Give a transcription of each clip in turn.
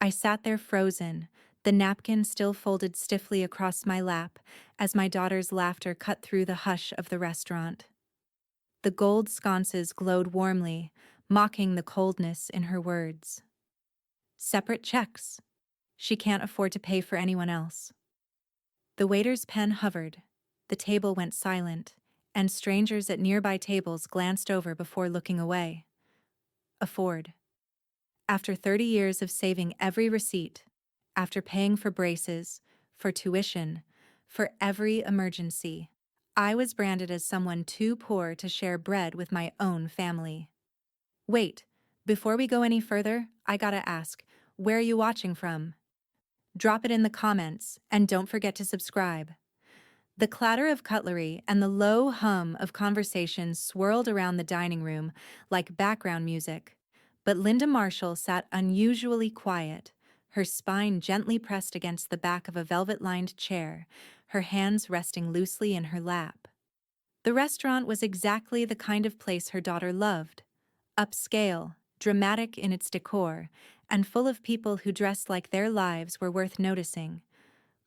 I sat there frozen, the napkin still folded stiffly across my lap as my daughter's laughter cut through the hush of the restaurant. The gold sconces glowed warmly, mocking the coldness in her words. Separate checks. She can't afford to pay for anyone else. The waiter's pen hovered. The table went silent, and strangers at nearby tables glanced over before looking away. Afford. After 30 years of saving every receipt, after paying for braces, for tuition, for every emergency, I was branded as someone too poor to share bread with my own family. Wait, before we go any further, I gotta ask, where are you watching from? Drop it in the comments, and don't forget to subscribe. The clatter of cutlery and the low hum of conversation swirled around the dining room like background music, but Linda Marshall sat unusually quiet, her spine gently pressed against the back of a velvet-lined chair, her hands resting loosely in her lap. The restaurant was exactly the kind of place her daughter loved. Upscale, dramatic in its decor, and full of people who dressed like their lives were worth noticing.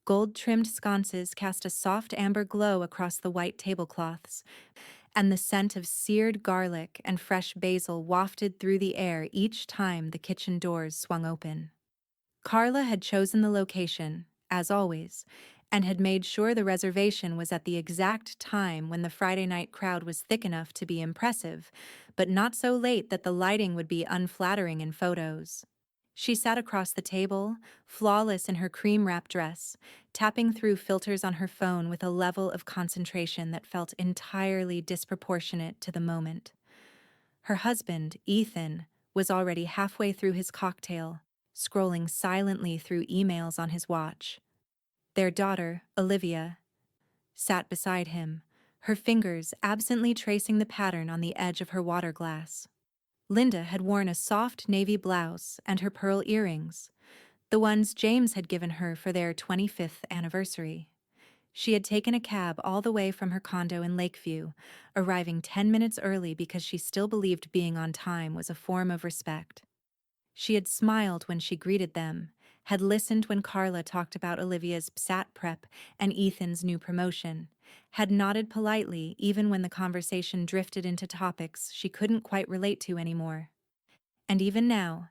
Gold-trimmed sconces cast a soft amber glow across the white tablecloths, and the scent of seared garlic and fresh basil wafted through the air each time the kitchen doors swung open. Carla had chosen the location, as always, and had made sure the reservation was at the exact time when the Friday night crowd was thick enough to be impressive, but not so late that the lighting would be unflattering in photos. She sat across the table, flawless in her cream-wrap dress, tapping through filters on her phone with a level of concentration that felt entirely disproportionate to the moment. Her husband, Ethan, was already halfway through his cocktail, scrolling silently through emails on his watch. Their daughter, Olivia, sat beside him, her fingers absently tracing the pattern on the edge of her water glass. Linda had worn a soft navy blouse and her pearl earrings, the ones James had given her for their 25th anniversary. She had taken a cab all the way from her condo in Lakeview, arriving 10 minutes early because she still believed being on time was a form of respect. She had smiled when she greeted them, had listened when Carla talked about Olivia's PSAT prep and Ethan's new promotion, had nodded politely even when the conversation drifted into topics she couldn't quite relate to anymore. And even now,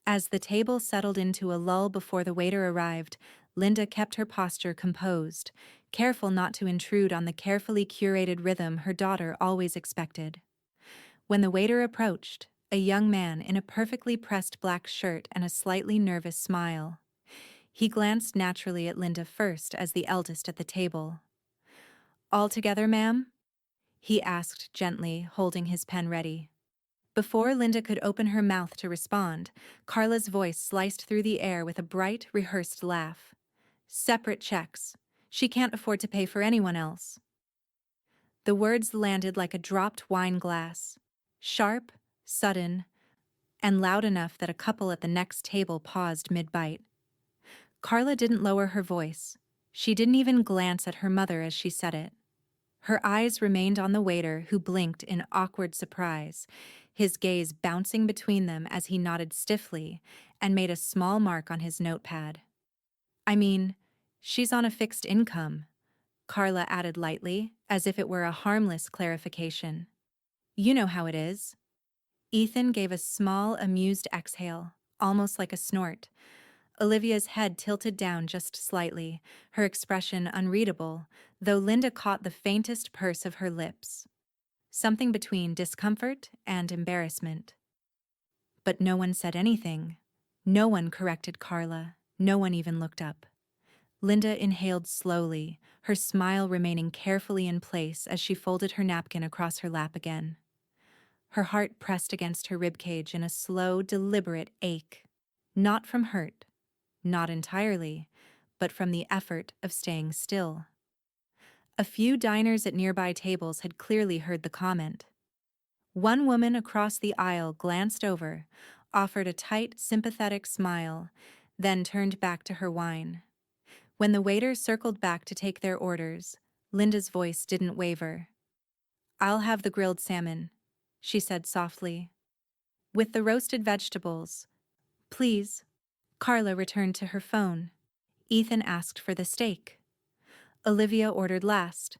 as the table settled into a lull before the waiter arrived, Linda kept her posture composed, careful not to intrude on the carefully curated rhythm her daughter always expected. When the waiter approached, a young man in a perfectly pressed black shirt and a slightly nervous smile, he glanced naturally at Linda first as the eldest at the table. "All together, ma'am?" he asked gently, holding his pen ready. Before Linda could open her mouth to respond, Carla's voice sliced through the air with a bright, rehearsed laugh. "Separate checks. She can't afford to pay for anyone else." The words landed like a dropped wine glass, sharp, sudden, and loud enough that a couple at the next table paused mid-bite. Carla didn't lower her voice. She didn't even glance at her mother as she said it. Her eyes remained on the waiter, who blinked in awkward surprise, his gaze bouncing between them as he nodded stiffly and made a small mark on his notepad. "I mean, she's on a fixed income," Carla added lightly, as if it were a harmless clarification. "You know how it is." Ethan gave a small, amused exhale, almost like a snort. Olivia's head tilted down just slightly, her expression unreadable, though Linda caught the faintest purse of her lips. Something between discomfort and embarrassment. But no one said anything. No one corrected Carla. No one even looked up. Linda inhaled slowly, her smile remaining carefully in place as she folded her napkin across her lap again. Her heart pressed against her ribcage in a slow, deliberate ache. Not from hurt. Not entirely, but from the effort of staying still. A few diners at nearby tables had clearly heard the comment. One woman across the aisle glanced over, offered a tight, sympathetic smile, then turned back to her wine. When the waiter circled back to take their orders, Linda's voice didn't waver. "I'll have the grilled salmon," she said softly. "With the roasted vegetables, please." Carla returned to her phone. Ethan asked for the steak. Olivia ordered last,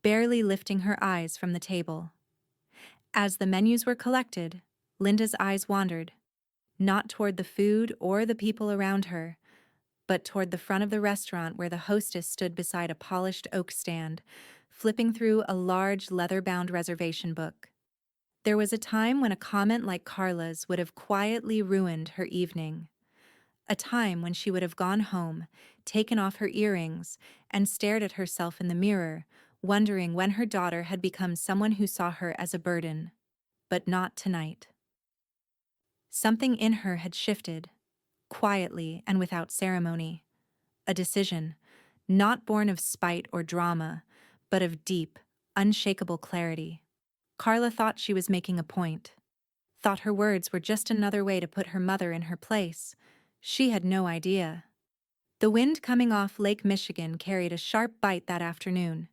barely lifting her eyes from the table. As the menus were collected, Linda's eyes wandered, not toward the food or the people around her, but toward the front of the restaurant where the hostess stood beside a polished oak stand, flipping through a large leather-bound reservation book. There was a time when a comment like Carla's would have quietly ruined her evening. A time when she would have gone home, taken off her earrings, and stared at herself in the mirror, wondering when her daughter had become someone who saw her as a burden. But not tonight. Something in her had shifted, quietly and without ceremony. A decision, not born of spite or drama, but of deep, unshakable clarity. Carla thought she was making a point, thought her words were just another way to put her mother in her place. She had no idea. The wind coming off Lake Michigan carried a sharp bite that afternoon.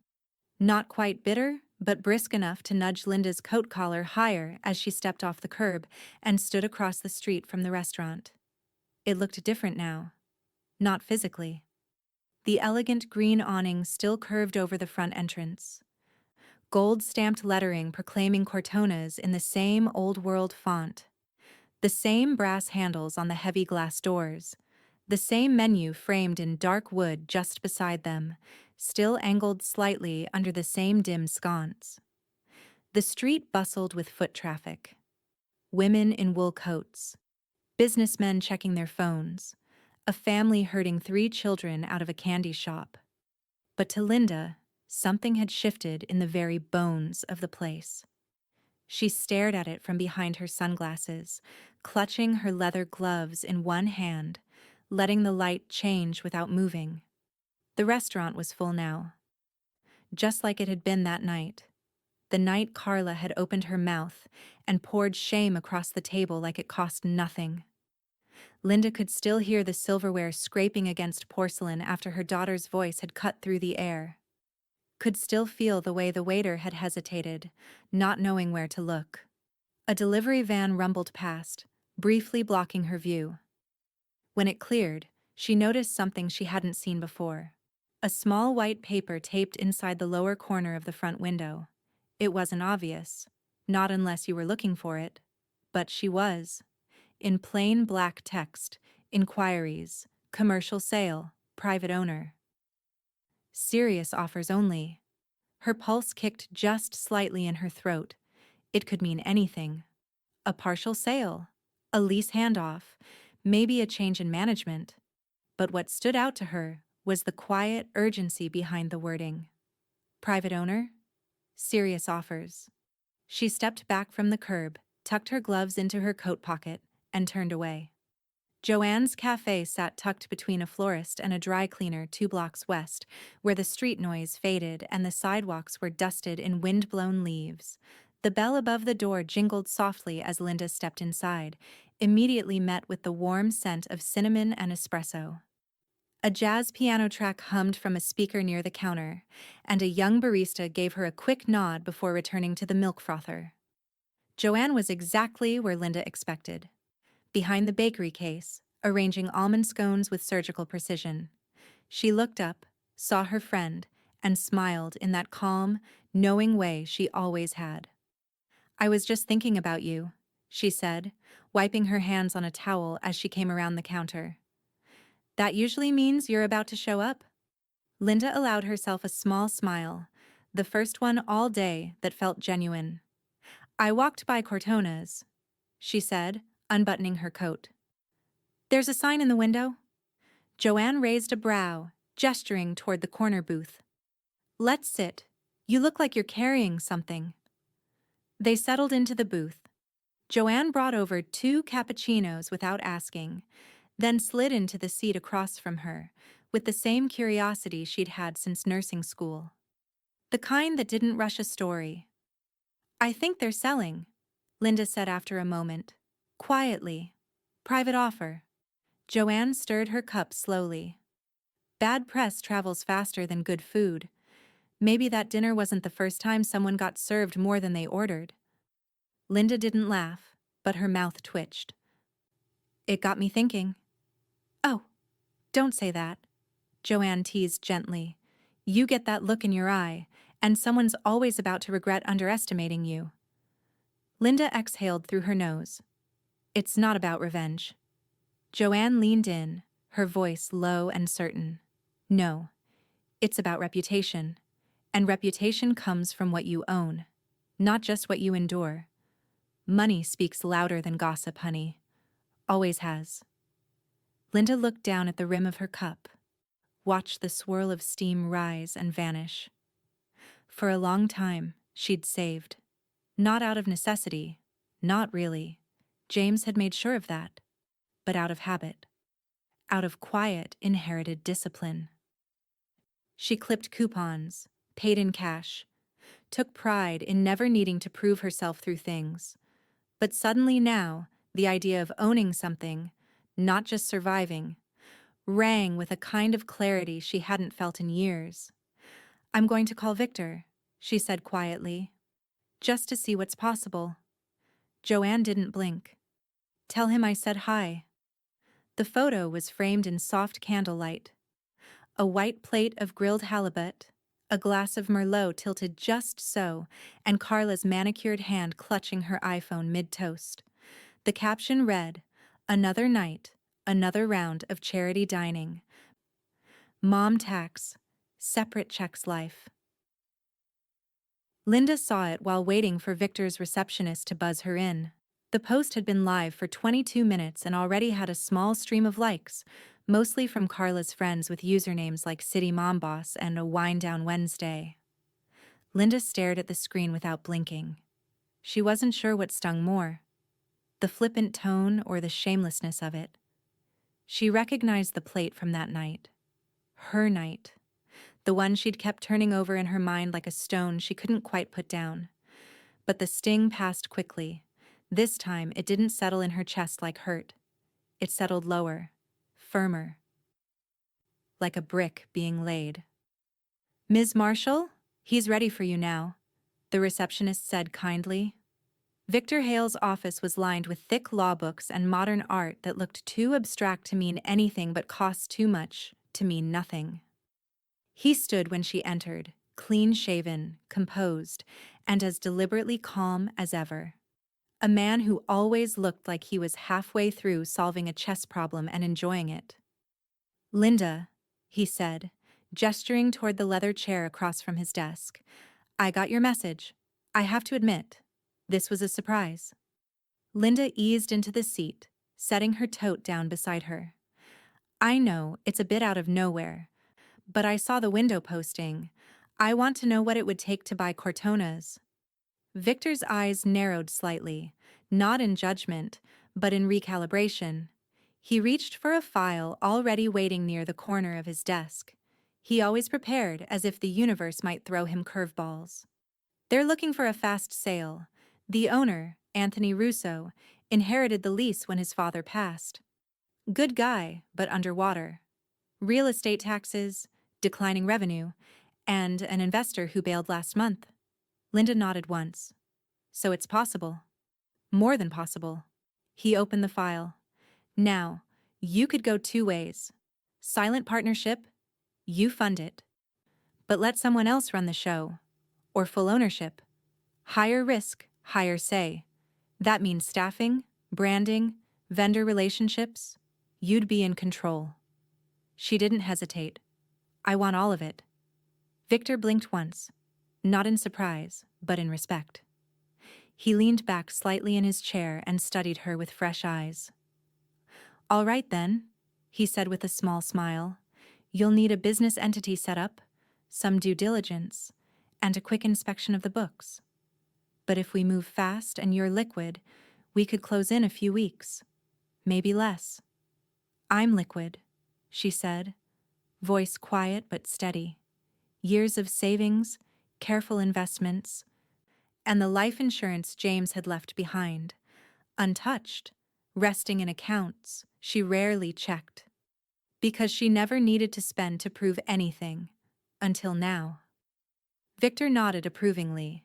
Not quite bitter, but brisk enough to nudge Linda's coat collar higher as she stepped off the curb and stood across the street from the restaurant. It looked different now. Not physically. The elegant green awning still curved over the front entrance. Gold-stamped lettering proclaiming Cortona's in the same old-world font. The same brass handles on the heavy glass doors. The same menu framed in dark wood just beside them, still angled slightly under the same dim sconce. The street bustled with foot traffic. Women in wool coats. Businessmen checking their phones. A family herding 3 children out of a candy shop. But to Linda, something had shifted in the very bones of the place. She stared at it from behind her sunglasses, clutching her leather gloves in one hand, letting the light change without moving. The restaurant was full now. Just like it had been that night. The night Carla had opened her mouth and poured shame across the table like it cost nothing. Linda could still hear the silverware scraping against porcelain after her daughter's voice had cut through the air. Could still feel the way the waiter had hesitated, not knowing where to look. A delivery van rumbled past, briefly blocking her view. When it cleared, she noticed something she hadn't seen before. A small white paper taped inside the lower corner of the front window. It wasn't obvious, not unless you were looking for it. But she was. In plain black text, inquiries, commercial sale, private owner. Serious offers only. Her pulse kicked just slightly in her throat. It could mean anything. A partial sale, a lease handoff, maybe a change in management. But what stood out to her was the quiet urgency behind the wording. Private owner? Serious offers. She stepped back from the curb, tucked her gloves into her coat pocket, and turned away. Joanne's cafe sat tucked between a florist and a dry cleaner 2 blocks west, where the street noise faded and the sidewalks were dusted in wind-blown leaves. The bell above the door jingled softly as Linda stepped inside, immediately met with the warm scent of cinnamon and espresso. A jazz piano track hummed from a speaker near the counter, and a young barista gave her a quick nod before returning to the milk frother. Joanne was exactly where Linda expected. Behind the bakery case, arranging almond scones with surgical precision. She looked up, saw her friend, and smiled in that calm, knowing way she always had. "I was just thinking about you," she said, wiping her hands on a towel as she came around the counter. "That usually means you're about to show up?" Linda allowed herself a small smile, the first one all day that felt genuine. "I walked by Cortona's," she said, unbuttoning her coat. "There's a sign in the window?" Joanne raised a brow, gesturing toward the corner booth. "Let's sit. You look like you're carrying something." They settled into the booth. Joanne brought over 2 cappuccinos without asking, then slid into the seat across from her, with the same curiosity she'd had since nursing school. The kind that didn't rush a story. "I think they're selling," Linda said after a moment. Quietly. "Private offer." Joanne stirred her cup slowly. Bad press travels faster than good food. Maybe that dinner wasn't the first time someone got served more than they ordered. Linda didn't laugh, but her mouth twitched. "It got me thinking." Don't say that, Joanne teased gently. You get that look in your eye, and someone's always about to regret underestimating you. Linda exhaled through her nose. It's not about revenge. Joanne leaned in, her voice low and certain. No, it's about reputation. And reputation comes from what you own, not just what you endure. Money speaks louder than gossip, honey. Always has. Linda looked down at the rim of her cup, watched the swirl of steam rise and vanish. For a long time, she'd saved. Not out of necessity, not really. James had made sure of that. But out of habit. Out of quiet, inherited discipline. She clipped coupons, paid in cash, took pride in never needing to prove herself through things. But suddenly now, the idea of owning something, not just surviving, rang with a kind of clarity she hadn't felt in years. I'm going to call Victor, she said quietly, just to see what's possible. Joanne didn't blink. Tell him I said hi. The photo was framed in soft candlelight. A white plate of grilled halibut, a glass of Merlot tilted just so, and Carla's manicured hand clutching her iPhone mid-toast. The caption read, "Another night, another round of charity dining. Mom tax, separate checks life." Linda saw it while waiting for Victor's receptionist to buzz her in. The post had been live for 22 minutes and already had a small stream of likes, mostly from Carla's friends with usernames like City Mom Boss and a Wind Down Wednesday. Linda stared at the screen without blinking. She wasn't sure what stung more, the flippant tone or the shamelessness of it. She recognized the plate from that night. Her night. The one she'd kept turning over in her mind like a stone she couldn't quite put down. But the sting passed quickly. This time it didn't settle in her chest like hurt. It settled lower, firmer, like a brick being laid. "Ms. Marshall, he's ready for you now," the receptionist said kindly. Victor Hale's office was lined with thick law books and modern art that looked too abstract to mean anything but cost too much to mean nothing. He stood when she entered, clean-shaven, composed, and as deliberately calm as ever. A man who always looked like he was halfway through solving a chess problem and enjoying it. "Linda," he said, gesturing toward the leather chair across from his desk. "I got your message. I have to admit, this was a surprise." Linda eased into the seat, setting her tote down beside her. "I know it's a bit out of nowhere, but I saw the window posting. I want to know what it would take to buy Cortona's." Victor's eyes narrowed slightly, not in judgment, but in recalibration. He reached for a file already waiting near the corner of his desk. He always prepared, as if the universe might throw him curveballs. "They're looking for a fast sale. The owner, Anthony Russo, inherited the lease when his father passed. Good guy, but underwater. Real estate taxes, declining revenue, and an investor who bailed last month." Linda nodded once. "So it's possible. More than possible." He opened the file. "Now, you could go two ways. Silent partnership, you fund it. But let someone else run the show. Or full ownership. Higher risk, higher say. That means staffing, branding, vendor relationships. You'd be in control." She didn't hesitate. "I want all of it." Victor blinked once, not in surprise, but in respect. He leaned back slightly in his chair and studied her with fresh eyes. "All right then," he said with a small smile. "You'll need a business entity set up, some due diligence, and a quick inspection of the books. But if we move fast and you're liquid, we could close in a few weeks, maybe less." "I'm liquid," she said, voice quiet but steady. Years of savings, careful investments, and the life insurance James had left behind, untouched, resting in accounts she rarely checked. Because she never needed to spend to prove anything, until now. Victor nodded approvingly.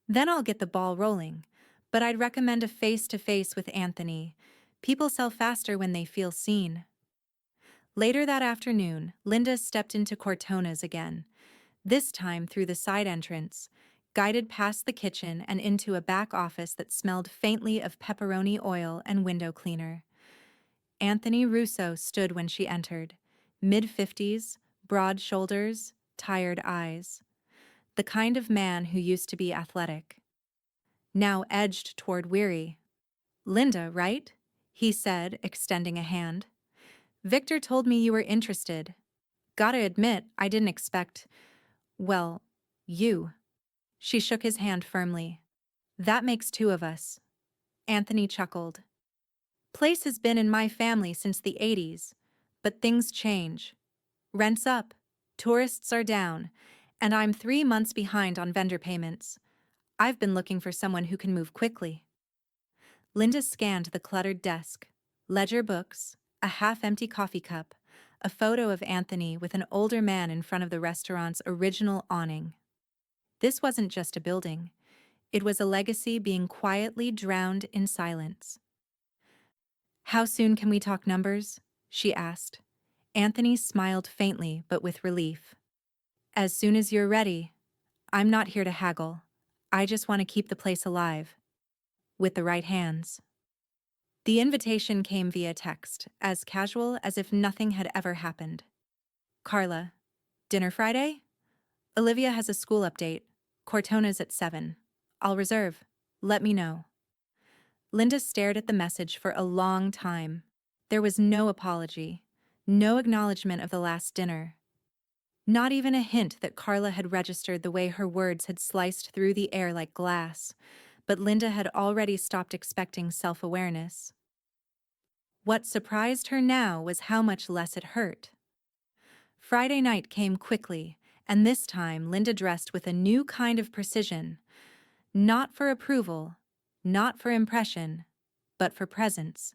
"Then I'll get the ball rolling, but I'd recommend a face-to-face with Anthony. People sell faster when they feel seen." Later that afternoon, Linda stepped into Cortona's again, this time through the side entrance, guided past the kitchen and into a back office that smelled faintly of pepperoni oil and window cleaner. Anthony Russo stood when she entered, mid-50s, broad shoulders, tired eyes. The kind of man who used to be athletic. Now edged toward weary. "Linda, right?" he said, extending a hand. "Victor told me you were interested. Gotta admit, I didn't expect, well, you." She shook his hand firmly. "That makes two of us." Anthony chuckled. "Place has been in my family since the '80s, but things change. Rent's up, tourists are down, and I'm 3 months behind on vendor payments. I've been looking for someone who can move quickly." Linda scanned the cluttered desk, ledger books, a half-empty coffee cup, a photo of Anthony with an older man in front of the restaurant's original awning. This wasn't just a building. It was a legacy being quietly drowned in silence. "How soon can we talk numbers?" she asked. Anthony smiled faintly but with relief. "As soon as you're ready. I'm not here to haggle. I just want to keep the place alive. With the right hands." The invitation came via text, as casual as if nothing had ever happened. "Carla, dinner Friday? Olivia has a school update. Cortona's at 7. I'll reserve. Let me know." Linda stared at the message for a long time. There was no apology, no acknowledgement of the last dinner. Not even a hint that Carla had registered the way her words had sliced through the air like glass, but Linda had already stopped expecting self-awareness. What surprised her now was how much less it hurt. Friday night came quickly, and this time Linda dressed with a new kind of precision. Not for approval, not for impression, but for presence.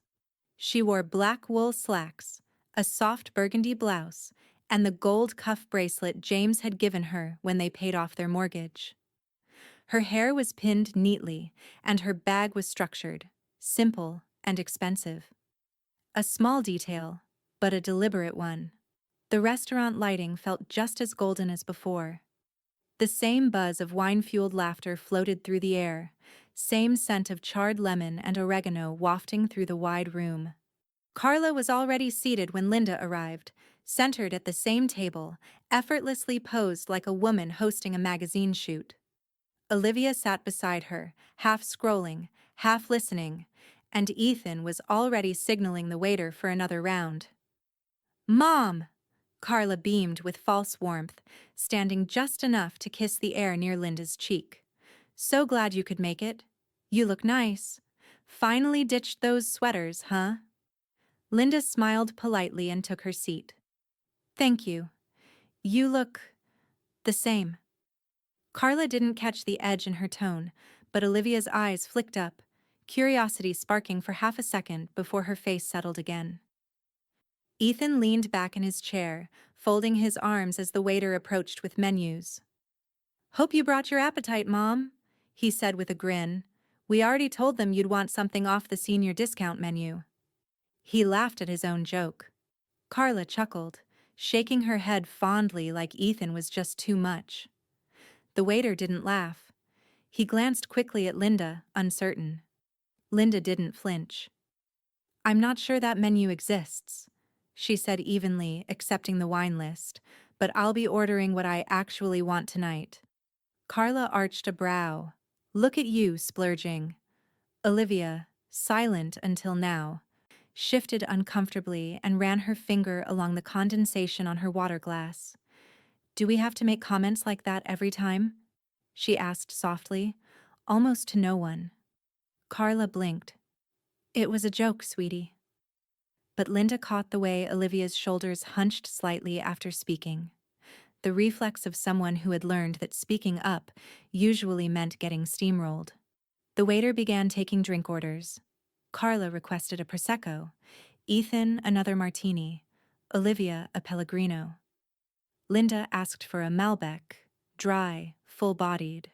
She wore black wool slacks, a soft burgundy blouse, and the gold cuff bracelet James had given her when they paid off their mortgage. Her hair was pinned neatly, and her bag was structured, simple and expensive. A small detail, but a deliberate one. The restaurant lighting felt just as golden as before. The same buzz of wine-fueled laughter floated through the air, same scent of charred lemon and oregano wafting through the wide room. Carla was already seated when Linda arrived, centered at the same table, effortlessly posed like a woman hosting a magazine shoot. Olivia sat beside her, half scrolling, half listening, and Ethan was already signaling the waiter for another round. "Mom!" Carla beamed with false warmth, standing just enough to kiss the air near Linda's cheek. "So glad you could make it. You look nice. Finally ditched those sweaters, huh?" Linda smiled politely and took her seat. "Thank you. You look the same." Carla didn't catch the edge in her tone, but Olivia's eyes flicked up, curiosity sparking for half a second before her face settled again. Ethan leaned back in his chair, folding his arms as the waiter approached with menus. "Hope you brought your appetite, Mom," he said with a grin. "We already told them you'd want something off the senior discount menu." He laughed at his own joke. Carla chuckled, shaking her head fondly like Ethan was just too much. The waiter didn't laugh. He glanced quickly at Linda, uncertain. Linda didn't flinch. "I'm not sure that menu exists," she said evenly, accepting the wine list, "but I'll be ordering what I actually want tonight." Carla arched a brow. "Look at you, splurging." Olivia, silent until now, shifted uncomfortably and ran her finger along the condensation on her water glass. "Do we have to make comments like that every time?" she asked softly, almost to no one. Carla blinked. "It was a joke, sweetie." But Linda caught the way Olivia's shoulders hunched slightly after speaking. The reflex of someone who had learned that speaking up usually meant getting steamrolled. The waiter began taking drink orders. Carla requested a Prosecco, Ethan another martini, Olivia a Pellegrino. Linda asked for a Malbec, dry, full-bodied,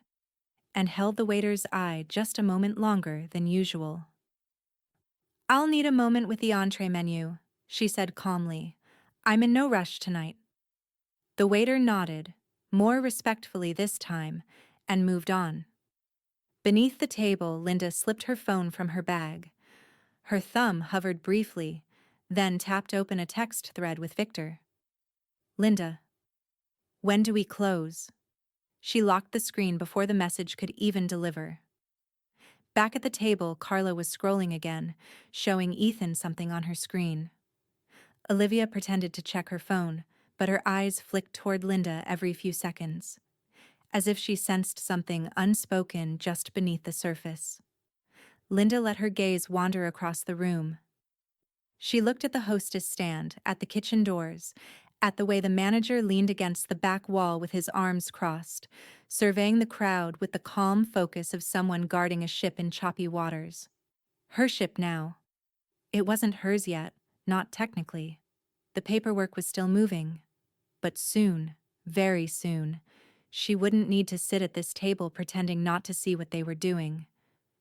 and held the waiter's eye just a moment longer than usual. "I'll need a moment with the entree menu," she said calmly. I'm in no rush tonight. The waiter nodded, more respectfully this time, and moved on. Beneath the table, Linda slipped her phone from her bag. Her thumb hovered briefly, then tapped open a text thread with Victor. Linda, when do we close? She locked the screen before the message could even deliver. Back at the table, Carla was scrolling again, showing Ethan something on her screen. Olivia pretended to check her phone, but her eyes flicked toward Linda every few seconds, as if she sensed something unspoken just beneath the surface. Linda let her gaze wander across the room. She looked at the hostess stand, at the kitchen doors, at the way the manager leaned against the back wall with his arms crossed, surveying the crowd with the calm focus of someone guarding a ship in choppy waters. Her ship now. It wasn't hers yet, not technically. The paperwork was still moving. But soon, very soon, she wouldn't need to sit at this table pretending not to see what they were doing.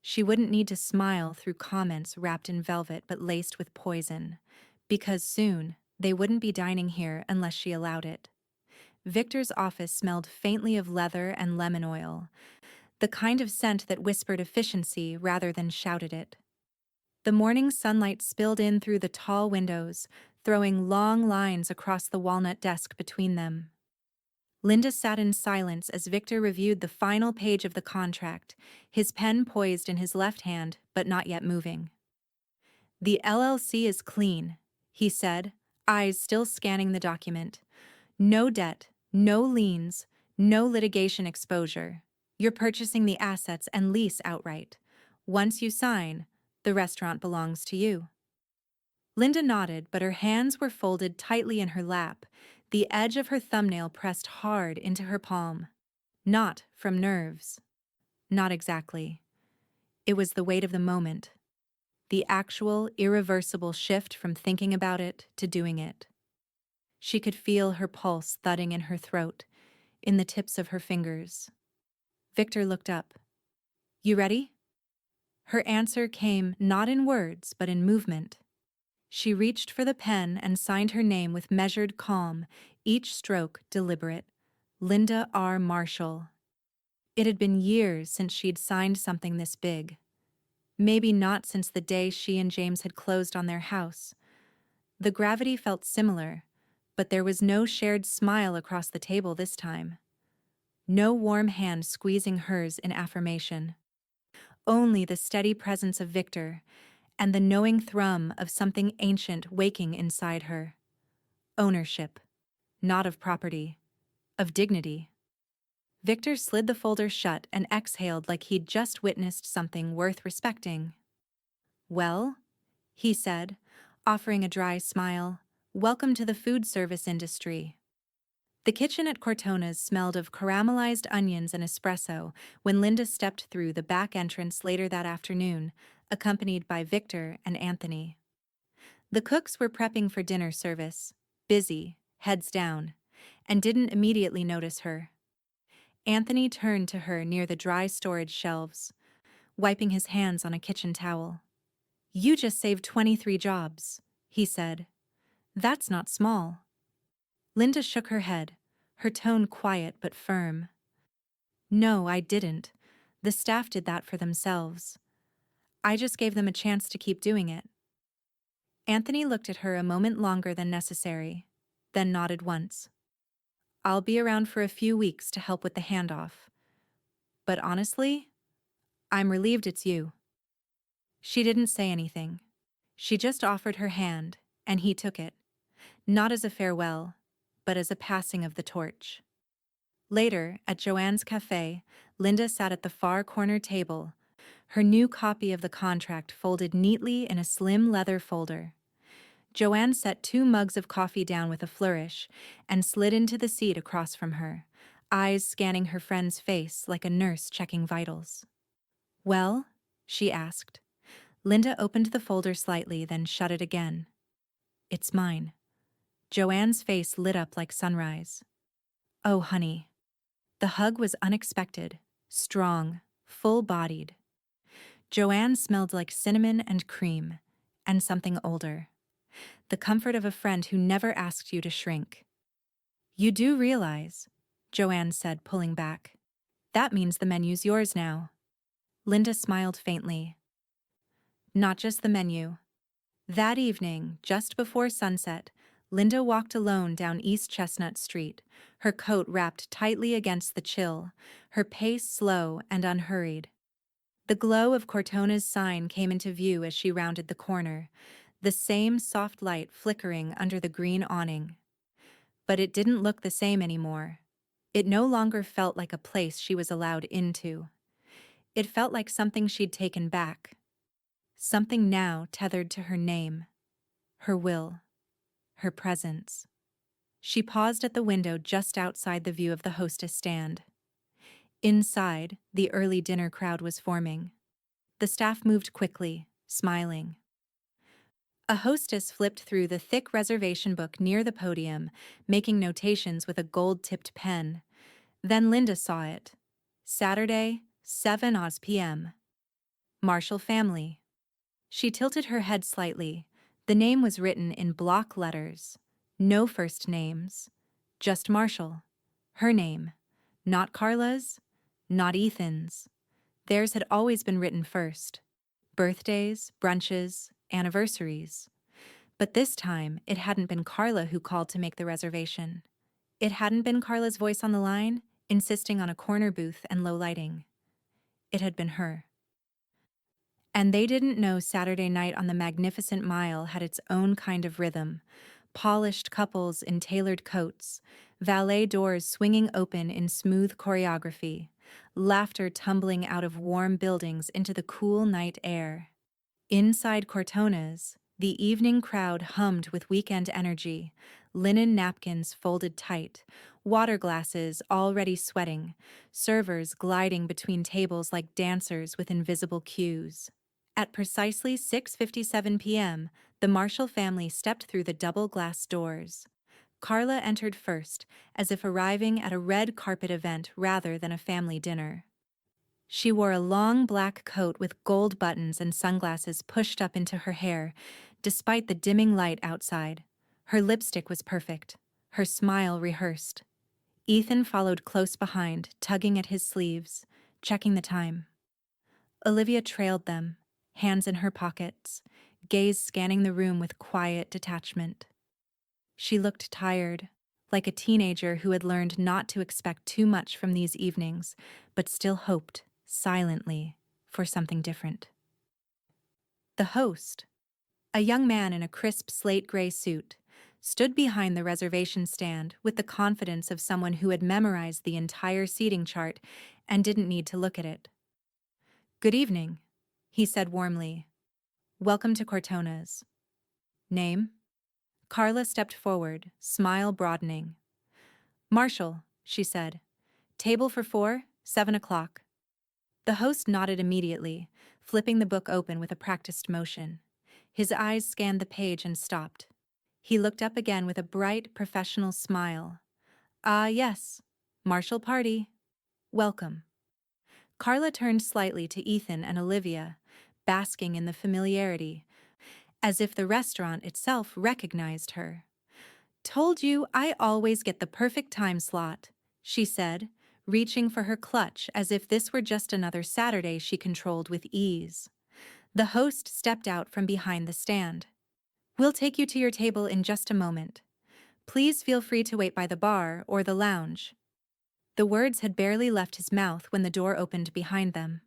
She wouldn't need to smile through comments wrapped in velvet but laced with poison, because soon they wouldn't be dining here unless she allowed it. Victor's office smelled faintly of leather and lemon oil, the kind of scent that whispered efficiency rather than shouted it. The morning sunlight spilled in through the tall windows, throwing long lines across the walnut desk between them. Linda sat in silence as Victor reviewed the final page of the contract, his pen poised in his left hand but not yet moving. "The LLC is clean," he said, eyes still scanning the document. "No debt, no liens, no litigation exposure. You're purchasing the assets and lease outright. Once you sign, the restaurant belongs to you." Linda nodded, but her hands were folded tightly in her lap, the edge of her thumbnail pressed hard into her palm. Not from nerves. Not exactly. It was the weight of the moment. The actual, irreversible shift from thinking about it to doing it. She could feel her pulse thudding in her throat, in the tips of her fingers. Victor looked up. "You ready?" Her answer came not in words, but in movement. She reached for the pen and signed her name with measured calm, each stroke deliberate. Linda R. Marshall. It had been years since she'd signed something this big. Maybe not since the day she and James had closed on their house. The gravity felt similar, but there was no shared smile across the table this time. No warm hand squeezing hers in affirmation. Only the steady presence of Victor, and the knowing thrum of something ancient waking inside her. Ownership. Not of property. Of dignity. Victor slid the folder shut and exhaled like he'd just witnessed something worth respecting. "Well," he said, offering a dry smile, "welcome to the food service industry." The kitchen at Cortona's smelled of caramelized onions and espresso when Linda stepped through the back entrance later that afternoon, accompanied by Victor and Anthony. The cooks were prepping for dinner service, busy, heads down, and didn't immediately notice her. Anthony turned to her near the dry storage shelves, wiping his hands on a kitchen towel. "You just saved 23 jobs," he said. "That's not small." Linda shook her head, her tone quiet but firm. "No, I didn't. The staff did that for themselves. I just gave them a chance to keep doing it." Anthony looked at her a moment longer than necessary, then nodded once. "I'll be around for a few weeks to help with the handoff. But honestly, I'm relieved it's you." She didn't say anything. She just offered her hand, and he took it, not as a farewell, but as a passing of the torch. Later, at Joanne's cafe, Linda sat at the far corner table, her new copy of the contract folded neatly in a slim leather folder. Joanne set 2 mugs of coffee down with a flourish and slid into the seat across from her, eyes scanning her friend's face like a nurse checking vitals. "Well?" she asked. Linda opened the folder slightly, then shut it again. "It's mine." Joanne's face lit up like sunrise. "Oh, honey." The hug was unexpected, strong, full-bodied. Joanne smelled like cinnamon and cream, and something older. the comfort of a friend who never asked you to shrink. You do realize, Joanne said, pulling back. That means the menu's yours now. Linda smiled faintly. Not just the menu. That evening, just before sunset, Linda walked alone down East Chestnut Street, her coat wrapped tightly against the chill, her pace slow and unhurried. The glow of Cortona's sign came into view as she rounded the corner, the same soft light flickering under the green awning. But it didn't look the same anymore. It no longer felt like a place she was allowed into. It felt like something she'd taken back. Something now tethered to her name, her will, her presence. She paused at the window just outside the view of the hostess stand. Inside, the early dinner crowd was forming. The staff moved quickly, smiling. A hostess flipped through the thick reservation book near the podium, making notations with a gold-tipped pen. Then Linda saw it. Saturday, 7 Oz p.m. Marshall family. She tilted her head slightly. The name was written in block letters. No first names. Just Marshall. Her name. Not Carla's, not Ethan's. Theirs had always been written first. Birthdays, brunches, anniversaries. But this time, it hadn't been Carla who called to make the reservation. It hadn't been Carla's voice on the line, insisting on a corner booth and low lighting. It had been her. And they didn't know Saturday night on the Magnificent Mile had its own kind of rhythm. Polished couples in tailored coats, valet doors swinging open in smooth choreography, laughter tumbling out of warm buildings into the cool night air. Inside Cortona's, the evening crowd hummed with weekend energy, linen napkins folded tight, water glasses already sweating, servers gliding between tables like dancers with invisible cues. At precisely 6:57 p.m., the Marshall family stepped through the double glass doors. Carla entered first, as if arriving at a red carpet event rather than a family dinner. She wore a long black coat with gold buttons and sunglasses pushed up into her hair, despite the dimming light outside. Her lipstick was perfect, her smile rehearsed. Ethan followed close behind, tugging at his sleeves, checking the time. Olivia trailed them, hands in her pockets, gaze scanning the room with quiet detachment. She looked tired, like a teenager who had learned not to expect too much from these evenings, but still hoped, silently, for something different. The host, a young man in a crisp slate gray suit, stood behind the reservation stand with the confidence of someone who had memorized the entire seating chart and didn't need to look at it. "Good evening," he said warmly. "Welcome to Cortona's. Name?" Carla stepped forward, smile broadening. "Marshall," she said. "Table for 4, 7 o'clock. The host nodded immediately, flipping the book open with a practiced motion. His eyes scanned the page and stopped. He looked up again with a bright, professional smile. "Ah, yes. Marshall party. Welcome." Carla turned slightly to Ethan and Olivia, basking in the familiarity, as if the restaurant itself recognized her. "Told you I always get the perfect time slot," she said, reaching for her clutch as if this were just another Saturday she controlled with ease. The host stepped out from behind the stand. "We'll take you to your table in just a moment. Please feel free to wait by the bar or the lounge." The words had barely left his mouth when the door opened behind them.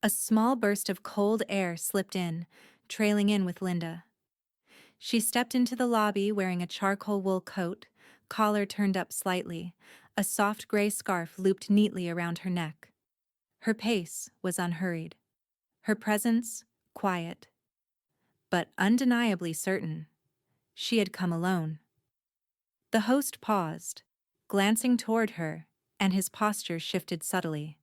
A small burst of cold air slipped in, trailing in with Linda. She stepped into the lobby wearing a charcoal wool coat, collar turned up slightly, a soft gray scarf looped neatly around her neck. Her pace was unhurried. Her presence, quiet. But undeniably certain. She had come alone. The host paused, glancing toward her, and his posture shifted subtly.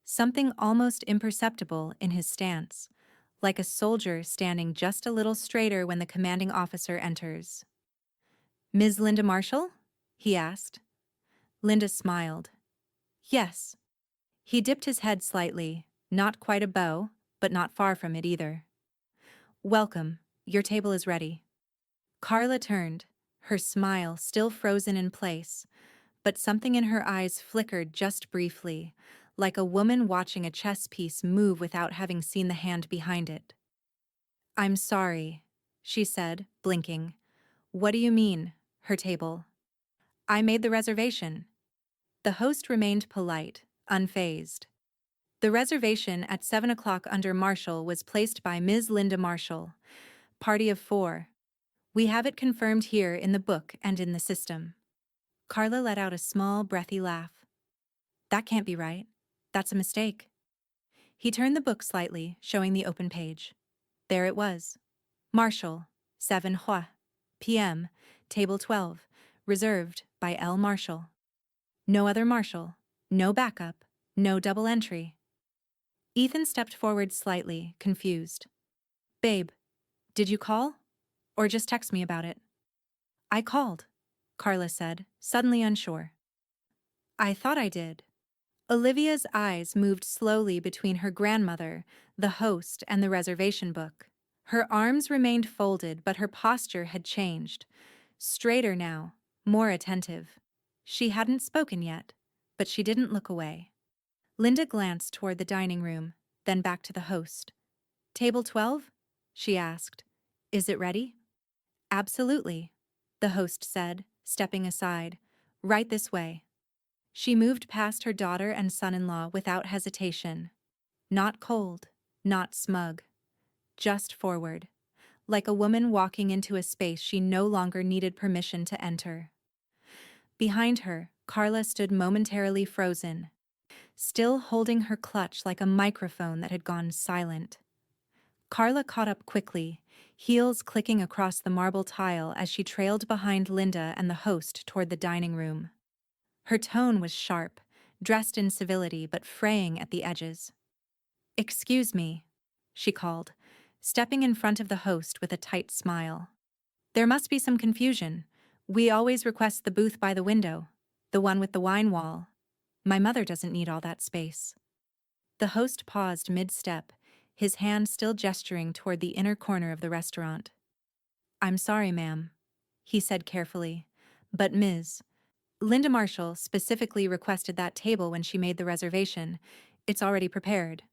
Something almost imperceptible in his stance, like a soldier standing just a little straighter when the commanding officer enters. "Ms. Linda Marshall?" he asked. Linda smiled. "Yes." He dipped his head slightly, not quite a bow, but not far from it either. "Welcome. Your table is ready." Carla turned, her smile still frozen in place, but something in her eyes flickered just briefly, like a woman watching a chess piece move without having seen the hand behind it. "I'm sorry," she said, blinking. "What do you mean, her table?" "I made the reservation." The host remained polite, unfazed. The reservation at 7 o'clock under Marshall was placed by Ms. Linda Marshall. Party of 4. We have it confirmed here in the book and in the system. Carla let out a small, breathy laugh. "That can't be right. That's a mistake." He turned the book slightly, showing the open page. There it was. Marshall, 7 p.m., Table 12, reserved by L. Marshall. No other Marshall, no backup, no double entry. Ethan stepped forward slightly, confused. "Babe, did you call? Or just text me about it?" "I called," Carla said, suddenly unsure. "I thought I did." Olivia's eyes moved slowly between her grandmother, the host, and the reservation book. Her arms remained folded, but her posture had changed. Straighter now, more attentive. She hadn't spoken yet, but she didn't look away. Linda glanced toward the dining room, then back to the host. "Table 12?" she asked. "Is it ready?" "Absolutely," the host said, stepping aside. "Right this way." She moved past her daughter and son-in-law without hesitation. Not cold, not smug. Just forward. Like a woman walking into a space she no longer needed permission to enter. Behind her, Carla stood momentarily frozen, still holding her clutch like a microphone that had gone silent. Carla caught up quickly, heels clicking across the marble tile as she trailed behind Linda and the host toward the dining room. Her tone was sharp, dressed in civility but fraying at the edges. "Excuse me," she called, stepping in front of the host with a tight smile. "There must be some confusion. We always request the booth by the window, the one with the wine wall. My mother doesn't need all that space." The host paused mid-step, his hand still gesturing toward the inner corner of the restaurant. "I'm sorry, ma'am," he said carefully, "but Ms. Linda Marshall specifically requested that table when she made the reservation. It's already prepared."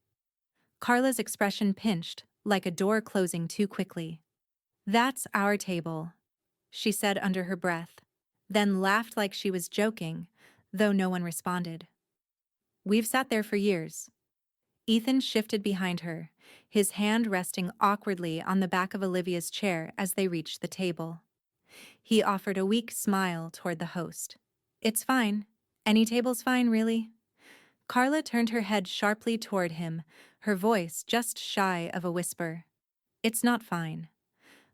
Carla's expression pinched, like a door closing too quickly. "That's our table," she said under her breath, then laughed like she was joking, though no one responded. "We've sat there for years." Ethan shifted behind her, his hand resting awkwardly on the back of Olivia's chair as they reached the table. He offered a weak smile toward the host. "It's fine. Any table's fine, really." Carla turned her head sharply toward him, her voice just shy of a whisper. "It's not fine."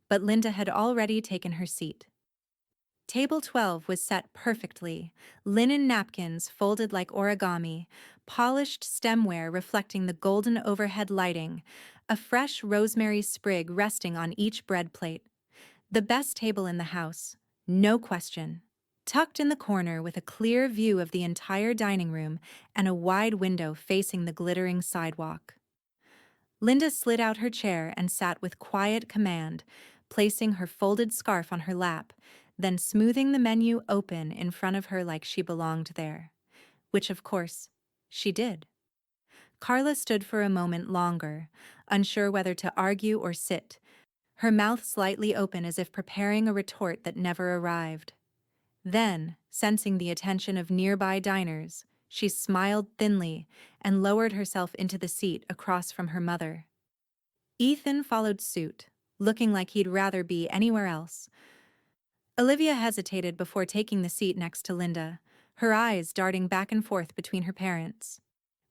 But Linda had already taken her seat. Table 12 was set perfectly, linen napkins folded like origami, polished stemware reflecting the golden overhead lighting, a fresh rosemary sprig resting on each bread plate. The best table in the house, no question. Tucked in the corner with a clear view of the entire dining room and a wide window facing the glittering sidewalk. Linda slid out her chair and sat with quiet command, placing her folded scarf on her lap, then smoothing the menu open in front of her like she belonged there. Which, of course, she did. Carla stood for a moment longer, unsure whether to argue or sit, her mouth slightly open as if preparing a retort that never arrived. Then, sensing the attention of nearby diners, she smiled thinly and lowered herself into the seat across from her mother. Ethan followed suit, looking like he'd rather be anywhere else. Olivia hesitated before taking the seat next to Linda, her eyes darting back and forth between her parents.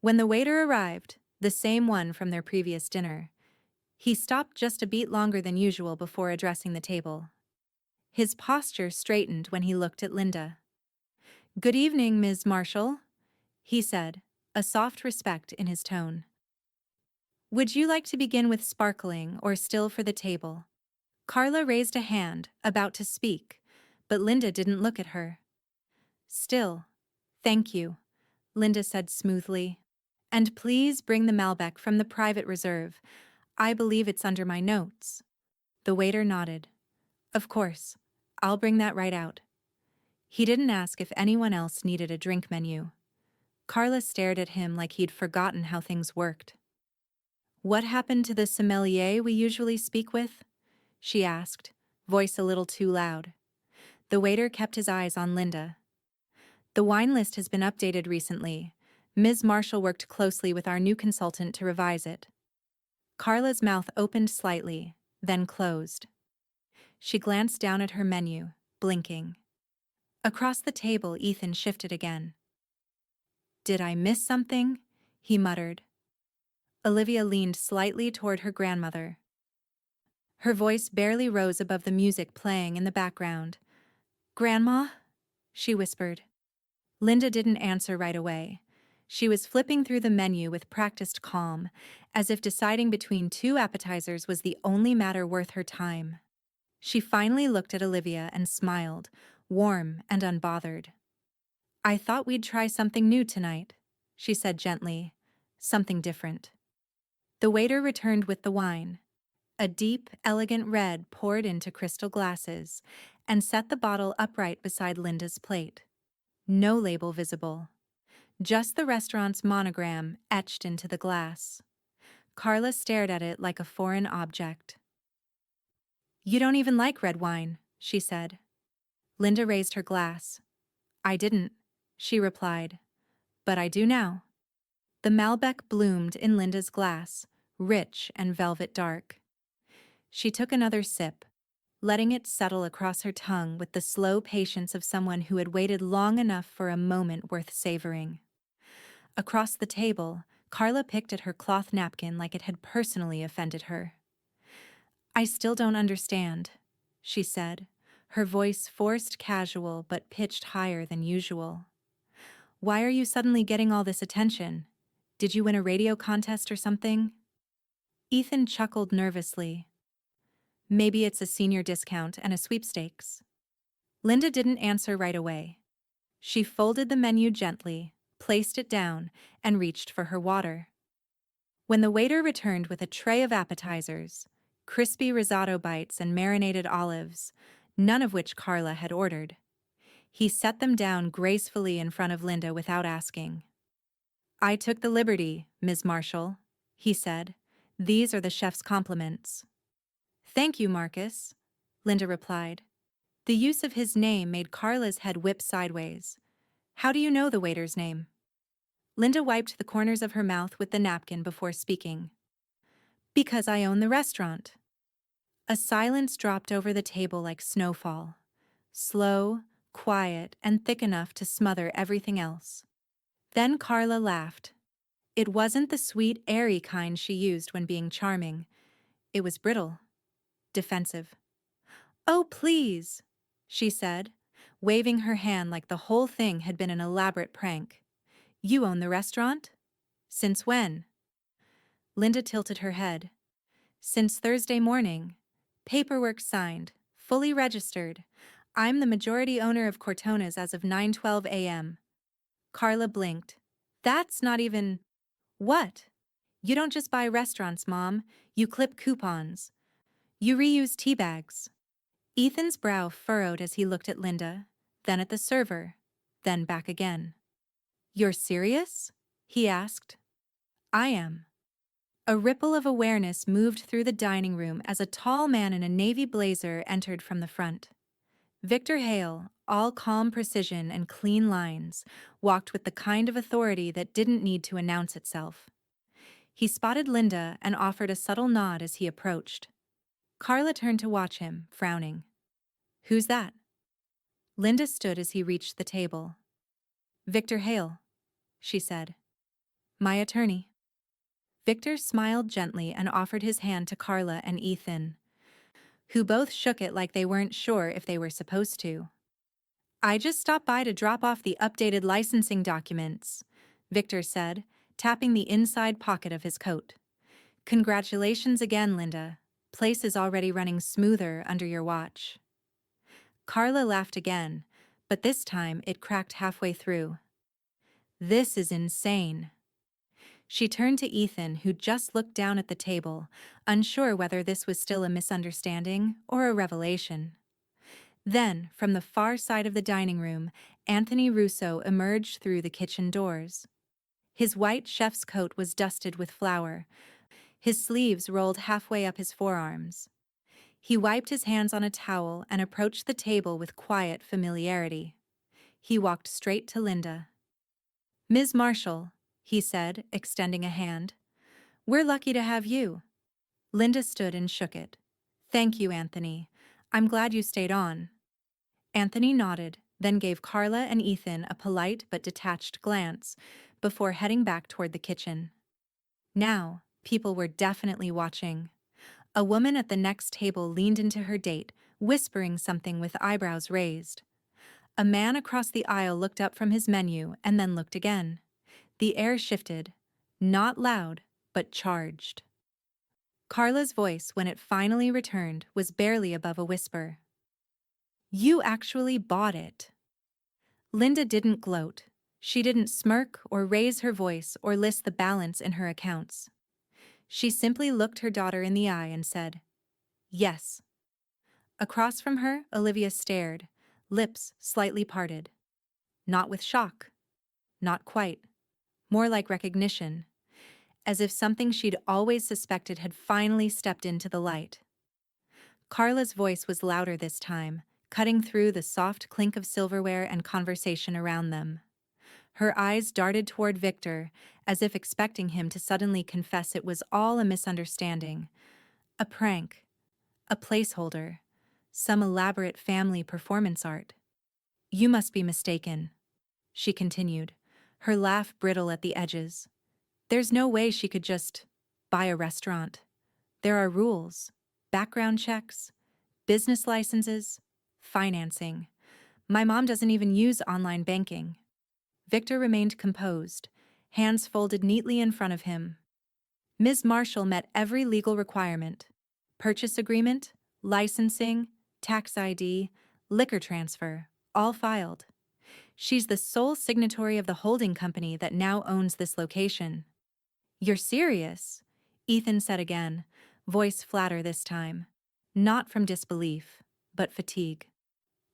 When the waiter arrived, the same one from their previous dinner, he stopped just a beat longer than usual before addressing the table. His posture straightened when he looked at Linda. "Good evening, Ms. Marshall," he said, a soft respect in his tone. "Would you like to begin with sparkling or still for the table?" Carla raised a hand, about to speak, but Linda didn't look at her. "Still. Thank you," Linda said smoothly. "And please bring the Malbec from the private reserve. I believe it's under my notes." The waiter nodded. Of course. I'll bring that right out. He didn't ask if anyone else needed a drink menu. Carla stared at him like he'd forgotten how things worked. What happened to the sommelier we usually speak with? She asked, voice a little too loud. The waiter kept his eyes on Linda. The wine list has been updated recently. Ms. Marshall worked closely with our new consultant to revise it. Carla's mouth opened slightly, then closed. She glanced down at her menu, blinking. Across the table, Ethan shifted again. Did I miss something? He muttered. Olivia leaned slightly toward her grandmother. Her voice barely rose above the music playing in the background. Grandma? She whispered. Linda didn't answer right away. She was flipping through the menu with practiced calm, as if deciding between two appetizers was the only matter worth her time. She finally looked at Olivia and smiled, warm and unbothered. I thought we'd try something new tonight, she said gently. Something different. The waiter returned with the wine. A deep, elegant red poured into crystal glasses and set the bottle upright beside Linda's plate. No label visible. Just the restaurant's monogram etched into the glass. Carla stared at it like a foreign object. You don't even like red wine, she said. Linda raised her glass. I didn't, she replied. But I do now. The Malbec bloomed in Linda's glass, rich and velvet dark. She took another sip, letting it settle across her tongue with the slow patience of someone who had waited long enough for a moment worth savoring. Across the table, Carla picked at her cloth napkin like it had personally offended her. I still don't understand, she said, her voice forced casual but pitched higher than usual. Why are you suddenly getting all this attention? Did you win a radio contest or something? Ethan chuckled nervously. Maybe it's a senior discount and a sweepstakes. Linda didn't answer right away. She folded the menu gently, placed it down, and reached for her water. When the waiter returned with a tray of appetizers, crispy risotto bites and marinated olives, none of which Carla had ordered, he set them down gracefully in front of Linda without asking. I took the liberty, Ms. Marshall, he said. These are the chef's compliments. Thank you, Marcus, Linda replied. The use of his name made Carla's head whip sideways. How do you know the waiter's name? Linda wiped the corners of her mouth with the napkin before speaking. Because I own the restaurant. A silence dropped over the table like snowfall. Slow, quiet, and thick enough to smother everything else. Then Carla laughed. It wasn't the sweet, airy kind she used when being charming. It was brittle, defensive. Oh, please, she said, waving her hand like the whole thing had been an elaborate prank. You own the restaurant? Since when? Linda tilted her head. Since Thursday morning. Paperwork signed, fully registered. I'm the majority owner of Cortona's as of 9:12 a.m. Carla blinked. That's not even... What? You don't just buy restaurants, Mom. You clip coupons. You reuse tea bags. Ethan's brow furrowed as he looked at Linda, then at the server, then back again. You're serious? He asked. I am. A ripple of awareness moved through the dining room as a tall man in a navy blazer entered from the front. Victor Hale, all calm precision and clean lines, walked with the kind of authority that didn't need to announce itself. He spotted Linda and offered a subtle nod as he approached. Carla turned to watch him, frowning. Who's that? Linda stood as he reached the table. Victor Hale, she said. My attorney. Victor smiled gently and offered his hand to Carla and Ethan, who both shook it like they weren't sure if they were supposed to. I just stopped by to drop off the updated licensing documents, Victor said, tapping the inside pocket of his coat. Congratulations again, Linda. Place is already running smoother under your watch. Carla laughed again, but this time it cracked halfway through. This is insane. She turned to Ethan, who just looked down at the table, unsure whether this was still a misunderstanding or a revelation. Then, from the far side of the dining room, Anthony Russo emerged through the kitchen doors. His white chef's coat was dusted with flour, his sleeves rolled halfway up his forearms. He wiped his hands on a towel and approached the table with quiet familiarity. He walked straight to Linda. "Ms. Marshall," he said, extending a hand. "We're lucky to have you." Linda stood and shook it. "Thank you, Anthony. I'm glad you stayed on." Anthony nodded, then gave Carla and Ethan a polite but detached glance before heading back toward the kitchen. Now, people were definitely watching. A woman at the next table leaned into her date, whispering something with eyebrows raised. A man across the aisle looked up from his menu and then looked again. The air shifted, not loud, but charged. Carla's voice, when it finally returned, was barely above a whisper. "You actually bought it." Linda didn't gloat. She didn't smirk or raise her voice or list the balance in her accounts. She simply looked her daughter in the eye and said, "Yes." Across from her, Olivia stared, lips slightly parted. Not with shock. Not quite. More like recognition, as if something she'd always suspected had finally stepped into the light. Carla's voice was louder this time, cutting through the soft clink of silverware and conversation around them. Her eyes darted toward Victor, as if expecting him to suddenly confess it was all a misunderstanding. A prank. A placeholder. Some elaborate family performance art. "You must be mistaken," she continued, her laugh brittle at the edges. "There's no way she could just buy a restaurant. There are rules, background checks, business licenses, financing. My mom doesn't even use online banking." Victor remained composed, hands folded neatly in front of him. Ms. Marshall met every legal requirement: purchase agreement, licensing, tax ID, liquor transfer, all filed. She's the sole signatory of the holding company that now owns this location. "You're serious?" Ethan said again, voice flatter this time. Not from disbelief, but fatigue.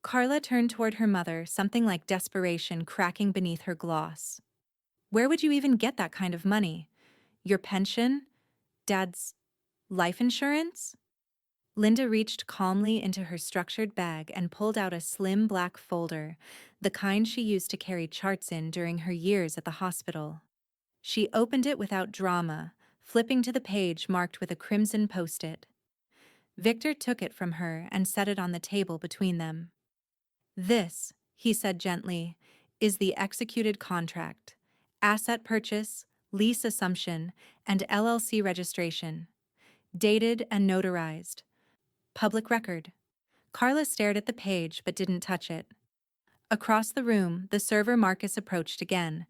Carla turned toward her mother, something like desperation cracking beneath her gloss. "Where would you even get that kind of money? Your pension? Dad's life insurance?" Linda reached calmly into her structured bag and pulled out a slim black folder, the kind she used to carry charts in during her years at the hospital. She opened it without drama, flipping to the page marked with a crimson post-it. Victor took it from her and set it on the table between them. "This," he said gently, "is the executed contract. Asset purchase, lease assumption, and LLC registration. Dated and notarized. Public record." Carla stared at the page but didn't touch it. Across the room, the server Marcus approached again,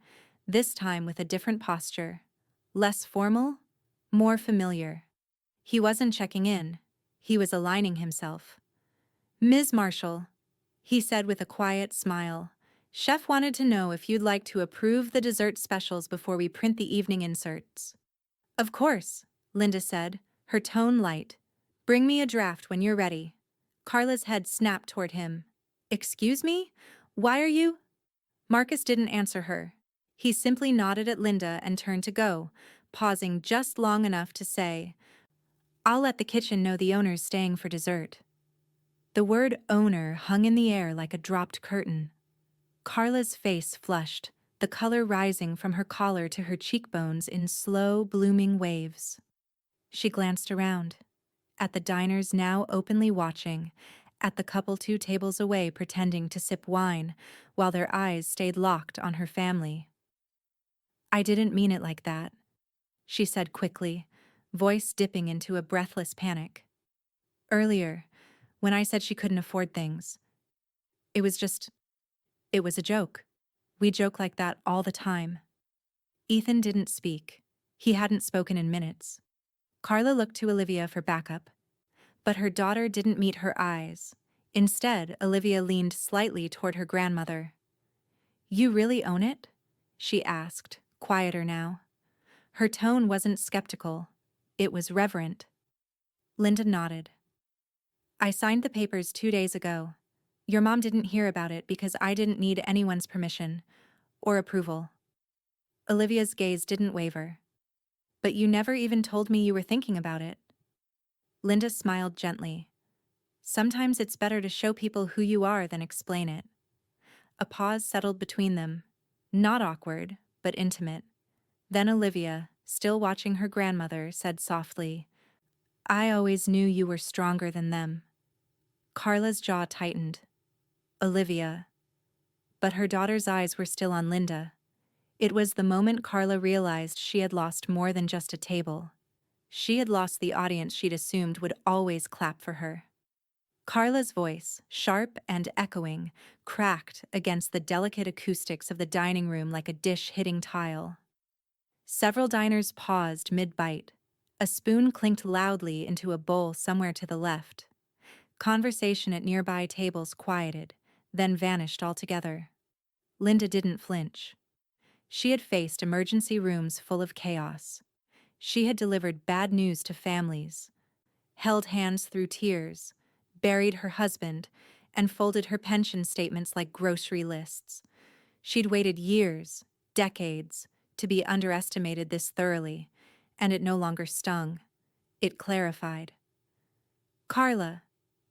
this time with a different posture. Less formal, more familiar. He wasn't checking in. He was aligning himself. "Ms. Marshall," he said with a quiet smile, "Chef wanted to know if you'd like to approve the dessert specials before we print the evening inserts." "Of course," Linda said, her tone light. "Bring me a draft when you're ready." Carla's head snapped toward him. "Excuse me? Why are you—" Marcus didn't answer her. He simply nodded at Linda and turned to go, pausing just long enough to say, "I'll let the kitchen know the owner's staying for dessert." The word owner hung in the air like a dropped curtain. Carla's face flushed, the color rising from her collar to her cheekbones in slow, blooming waves. She glanced around, at the diners now openly watching, at the couple 2 tables away pretending to sip wine, while their eyes stayed locked on her family. "I didn't mean it like that," she said quickly, voice dipping into a breathless panic. "Earlier, when I said she couldn't afford things, it was a joke. We joke like that all the time." Ethan didn't speak. He hadn't spoken in minutes. Carla looked to Olivia for backup, but her daughter didn't meet her eyes. Instead, Olivia leaned slightly toward her grandmother. "You really own it?" she asked, quieter now. Her tone wasn't skeptical. It was reverent. Linda nodded. "I signed the papers 2 days ago. Your mom didn't hear about it because I didn't need anyone's permission or approval. Olivia's gaze didn't waver. But you never even told me you were thinking about it. Linda smiled gently. Sometimes it's better to show people who you are than explain it. A pause settled between them. Not awkward, but intimate. Then Olivia, still watching her grandmother, said softly, I always knew you were stronger than them. Carla's jaw tightened. Olivia. But her daughter's eyes were still on Linda. It was the moment Carla realized she had lost more than just a table. She had lost the audience she'd assumed would always clap for her. Carla's voice, sharp and echoing, cracked against the delicate acoustics of the dining room like a dish hitting tile. Several diners paused mid-bite. A spoon clinked loudly into a bowl somewhere to the left. Conversation at nearby tables quieted, then vanished altogether. Linda didn't flinch. She had faced emergency rooms full of chaos. She had delivered bad news to families, held hands through tears, buried her husband, and folded her pension statements like grocery lists. She'd waited years, decades, to be underestimated this thoroughly, and it no longer stung. It clarified. Carla,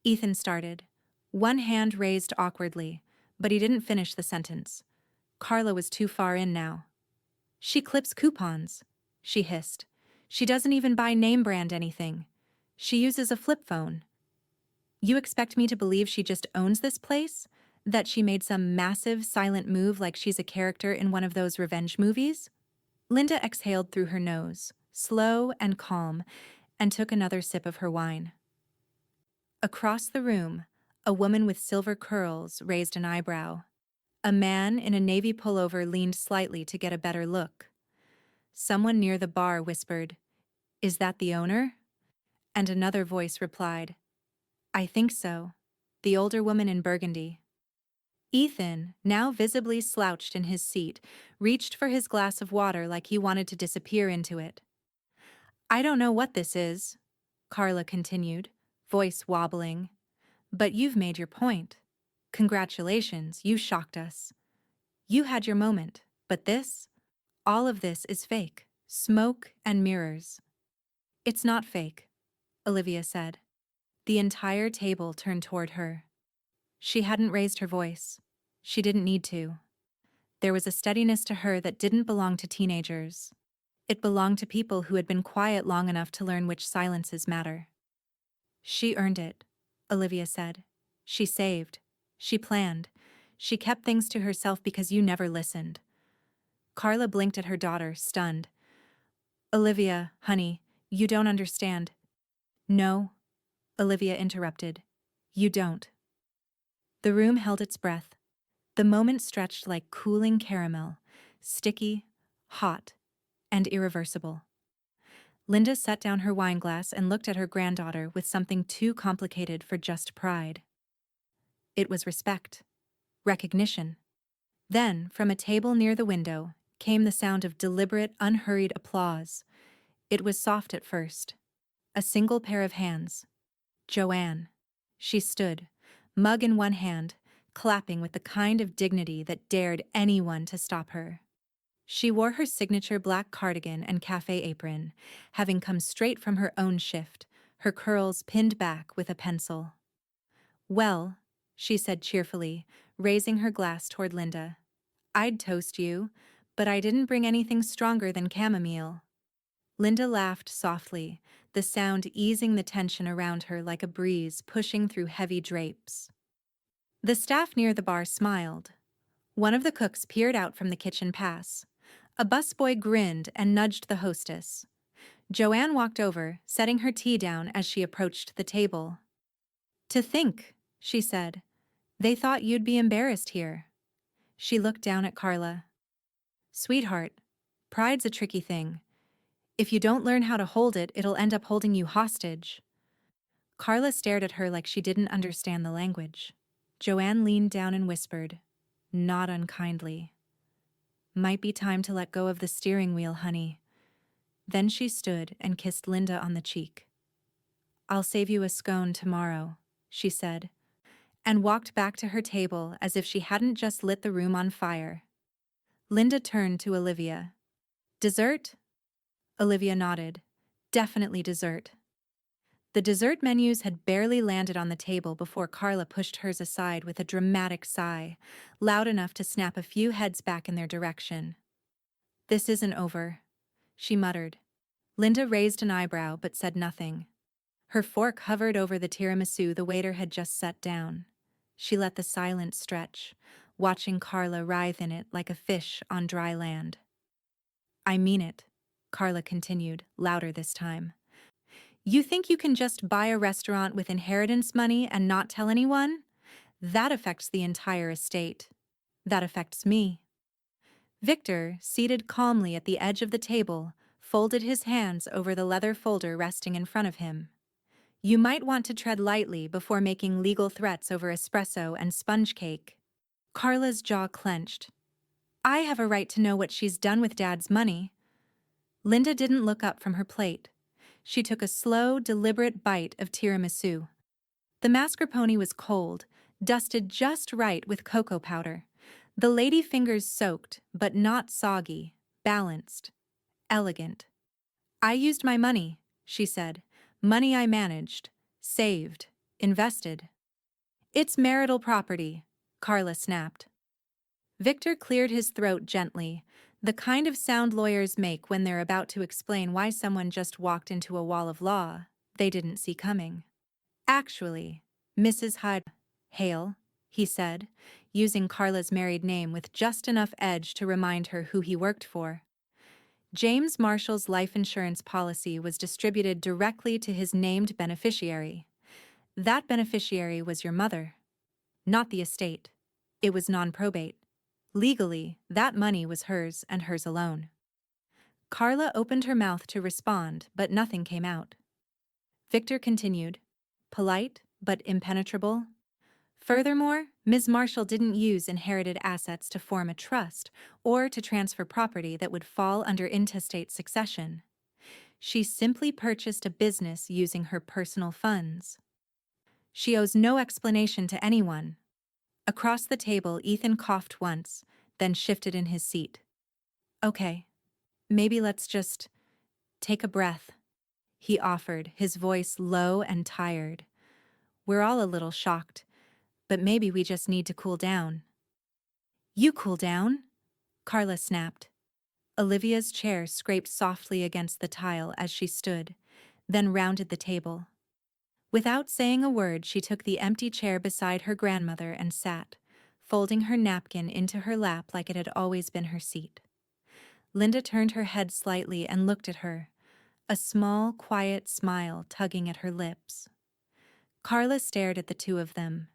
Ethan started, one hand raised awkwardly, but he didn't finish the sentence. Carla was too far in now. She clips coupons, she hissed. She doesn't even buy name brand anything. She uses a flip phone. You expect me to believe she just owns this place? That she made some massive, silent move like she's a character in one of those revenge movies? Linda exhaled through her nose, slow and calm, and took another sip of her wine. Across the room, a woman with silver curls raised an eyebrow. A man in a navy pullover leaned slightly to get a better look. Someone near the bar whispered, Is that the owner? And another voice replied, I think so. The older woman in burgundy. Ethan, now visibly slouched in his seat, reached for his glass of water like he wanted to disappear into it. I don't know what this is, Carla continued, voice wobbling. But you've made your point. Congratulations, you shocked us. You had your moment, but this? All of this is fake. Smoke and mirrors. It's not fake, Olivia said. The entire table turned toward her. She hadn't raised her voice. She didn't need to. There was a steadiness to her that didn't belong to teenagers. It belonged to people who had been quiet long enough to learn which silences matter. She earned it, Olivia said. She saved. She planned. She kept things to herself because you never listened. Carla blinked at her daughter, stunned. Olivia, honey, you don't understand. No, Olivia interrupted. You don't. The room held its breath. The moment stretched like cooling caramel, sticky, hot, and irreversible. Linda set down her wineglass and looked at her granddaughter with something too complicated for just pride. It was respect. Recognition. Then, from a table near the window, came the sound of deliberate, unhurried applause. It was soft at first. A single pair of hands. Joanne. She stood, mug in one hand, clapping with the kind of dignity that dared anyone to stop her. She wore her signature black cardigan and café apron, having come straight from her own shift, her curls pinned back with a pencil. Well, she said cheerfully, raising her glass toward Linda. I'd toast you, but I didn't bring anything stronger than chamomile. Linda laughed softly, the sound easing the tension around her like a breeze pushing through heavy drapes. The staff near the bar smiled. One of the cooks peered out from the kitchen pass. A busboy grinned and nudged the hostess. Joanne walked over, setting her tea down as she approached the table. To think, she said, they thought you'd be embarrassed here. She looked down at Carla. Sweetheart, pride's a tricky thing. If you don't learn how to hold it, it'll end up holding you hostage. Carla stared at her like she didn't understand the language. Joanne leaned down and whispered, not unkindly, Might be time to let go of the steering wheel, honey. Then she stood and kissed Linda on the cheek. I'll save you a scone tomorrow, she said. and walked back to her table as if she hadn't just lit the room on fire. Linda turned to Olivia. "Dessert?" Olivia nodded. "Definitely dessert." The dessert menus had barely landed on the table before Carla pushed hers aside with a dramatic sigh, loud enough to snap a few heads back in their direction. "This isn't over," she muttered. Linda raised an eyebrow but said nothing. Her fork hovered over the tiramisu the waiter had just set down. She let the silence stretch, watching Carla writhe in it like a fish on dry land. "I mean it," Carla continued, louder this time. "You think you can just buy a restaurant with inheritance money and not tell anyone? That affects the entire estate. That affects me." Victor, seated calmly at the edge of the table, folded his hands over the leather folder resting in front of him. "You might want to tread lightly before making legal threats over espresso and sponge cake." Carla's jaw clenched. "I have a right to know what she's done with Dad's money." Linda didn't look up from her plate. She took a slow, deliberate bite of tiramisu. The mascarpone was cold, dusted just right with cocoa powder. The lady fingers soaked, but not soggy, balanced, elegant. "I used my money," she said. "Money I managed, saved, invested." "It's marital property," Carla snapped. Victor cleared his throat gently, the kind of sound lawyers make when they're about to explain why someone just walked into a wall of law they didn't see coming. "Actually, Mrs. Hale," he said, using Carla's married name with just enough edge to remind her who he worked for. "James Marshall's life insurance policy was distributed directly to his named beneficiary. That beneficiary was your mother. Not the estate. It was non-probate. Legally, that money was hers and hers alone." Carla opened her mouth to respond, but nothing came out. Victor continued, polite but impenetrable. "Furthermore, Ms. Marshall didn't use inherited assets to form a trust or to transfer property that would fall under intestate succession. She simply purchased a business using her personal funds. She owes no explanation to anyone." Across the table, Ethan coughed once, then shifted in his seat. "Okay, maybe let's just take a breath," he offered, his voice low and tired. "We're all a little shocked, but maybe we just need to cool down." "You cool down?" Carla snapped. Olivia's chair scraped softly against the tile as she stood, then rounded the table. Without saying a word, she took the empty chair beside her grandmother and sat, folding her napkin into her lap like it had always been her seat. Linda turned her head slightly and looked at her, a small, quiet smile tugging at her lips. Carla stared at the two of them,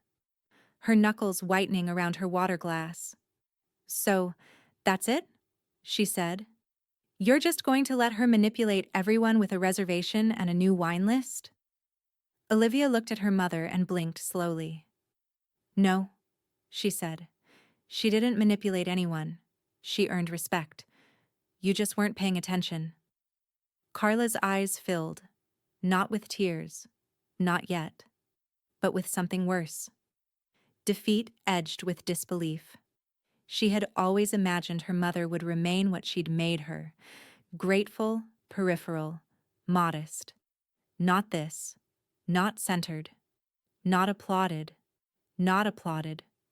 her knuckles whitening around her water glass. "So, that's it?" she said. "You're just going to let her manipulate everyone with a reservation and a new wine list?" Olivia looked at her mother and blinked slowly. "No," she said. "She didn't manipulate anyone. She earned respect. You just weren't paying attention." Carla's eyes filled, not with tears, not yet, but with something worse. Defeat edged with disbelief. She had always imagined her mother would remain what she'd made her, grateful, peripheral, modest. Not this, not centered, not applauded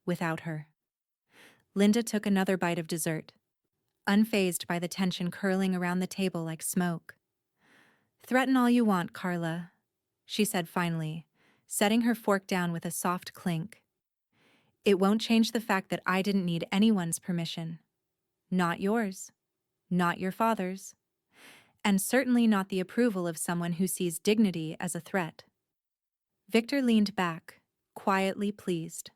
without her. Linda took another bite of dessert, unfazed by the tension curling around the table like smoke. "Threaten all you want, Carla," she said finally, setting her fork down with a soft clink. "It won't change the fact that I didn't need anyone's permission. Not yours, not your father's, and certainly not the approval of someone who sees dignity as a threat." Victor leaned back, quietly pleased.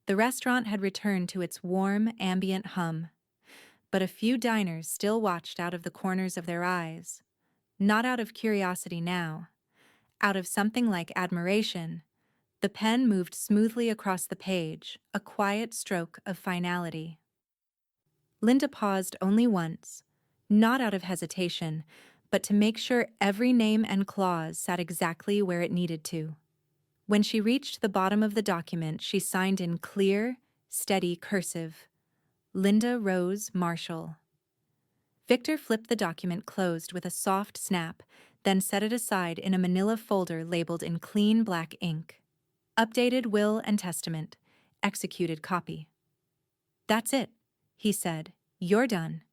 The restaurant had returned to its warm, ambient hum, but a few diners still watched out of the corners of their eyes, not out of curiosity now, out of something like admiration. The pen moved smoothly across the page, a quiet stroke of finality. Linda paused only once, not out of hesitation, but to make sure every name and clause sat exactly where it needed to. When she reached the bottom of the document, she signed in clear, steady cursive, Linda Rose Marshall. Victor flipped the document closed with a soft snap, then set it aside in a manila folder labeled in clean black ink. Updated will and testament. Executed copy. That's it, he said. You're done.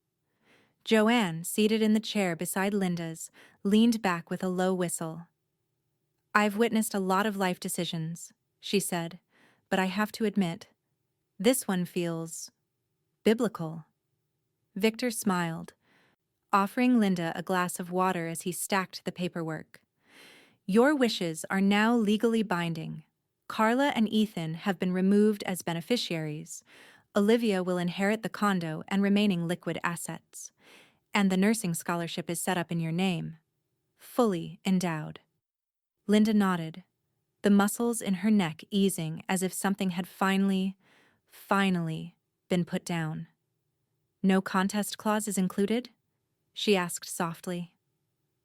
Joanne, seated in the chair beside Linda's, leaned back with a low whistle. I've witnessed a lot of life decisions, she said, but I have to admit, this one feels biblical. Victor smiled, offering Linda a glass of water as he stacked the paperwork. Your wishes are now legally binding. Carla and Ethan have been removed as beneficiaries. Olivia will inherit the condo and remaining liquid assets. And the nursing scholarship is set up in your name. Fully endowed. Linda nodded, the muscles in her neck easing as if something had finally been put down. No contest clause is included? She asked softly.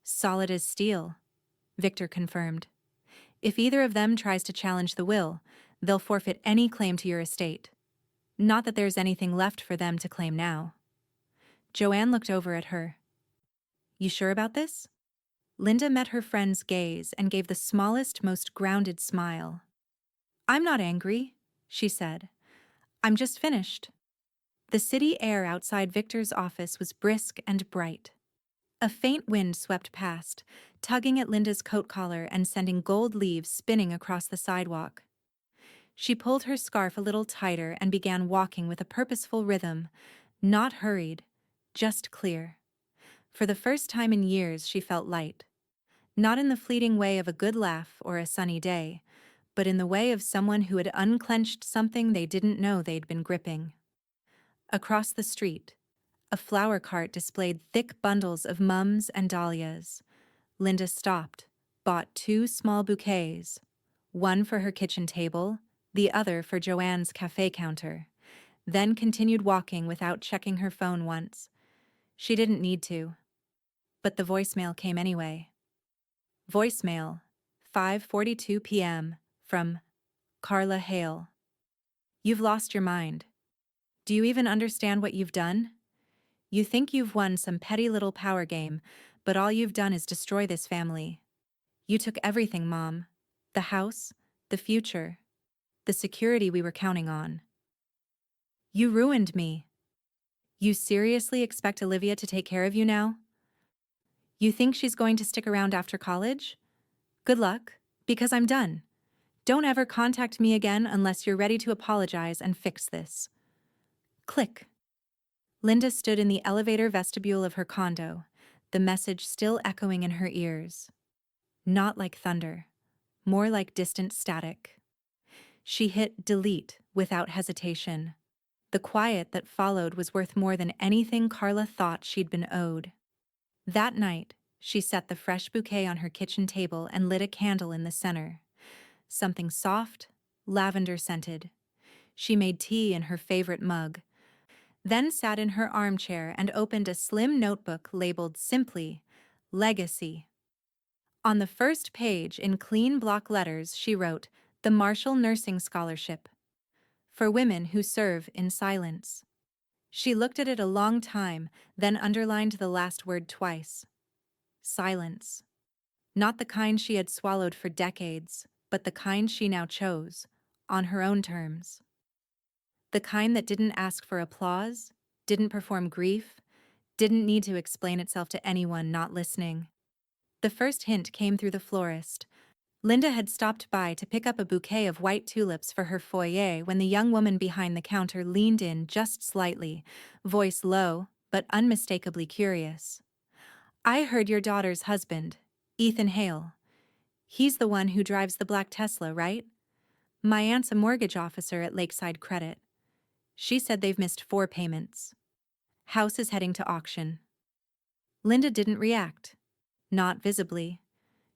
Solid as steel, Victor confirmed. If either of them tries to challenge the will, they'll forfeit any claim to your estate. Not that there's anything left for them to claim now. Joanne looked over at her. You sure about this? Linda met her friend's gaze and gave the smallest, most grounded smile. I'm not angry, she said. I'm just finished. The city air outside Victor's office was brisk and bright. A faint wind swept past, tugging at Linda's coat collar and sending gold leaves spinning across the sidewalk. She pulled her scarf a little tighter and began walking with a purposeful rhythm, not hurried, just clear. For the first time in years, she felt light. Not in the fleeting way of a good laugh or a sunny day, but in the way of someone who had unclenched something they didn't know they'd been gripping. Across the street, a flower cart displayed thick bundles of mums and dahlias. Linda stopped, bought 2 small bouquets, one for her kitchen table, the other for Joanne's cafe counter, then continued walking without checking her phone once. She didn't need to. But the voicemail came anyway. Voicemail, 5:42 p.m., from Carla Hale. You've lost your mind. Do you even understand what you've done? You think you've won some petty little power game, but all you've done is destroy this family. You took everything, Mom. The house, the future, the security we were counting on. You ruined me. You seriously expect Olivia to take care of you now? You think she's going to stick around after college? Good luck, because I'm done. Don't ever contact me again unless you're ready to apologize and fix this. Click. Linda stood in the elevator vestibule of her condo, the message still echoing in her ears. Not like thunder, more like distant static. She hit delete without hesitation. The quiet that followed was worth more than anything Carla thought she'd been owed. That night, she set the fresh bouquet on her kitchen table and lit a candle in the center. Something soft, lavender-scented. She made tea in her favorite mug, then sat in her armchair and opened a slim notebook labeled simply, Legacy. On the first page, in clean block letters, she wrote, The Marshall Nursing Scholarship. For women who serve in silence. She looked at it a long time, then underlined the last word twice. Silence. Not the kind she had swallowed for decades, but the kind she now chose, on her own terms. The kind that didn't ask for applause, didn't perform grief, didn't need to explain itself to anyone not listening. The first hint came through the florist. Linda had stopped by to pick up a bouquet of white tulips for her foyer when the young woman behind the counter leaned in just slightly, voice low, but unmistakably curious. I heard your daughter's husband, Ethan Hale. He's the one who drives the black Tesla, right? My aunt's a mortgage officer at Lakeside Credit. She said they've missed 4 payments. House is heading to auction. Linda didn't react. Not visibly.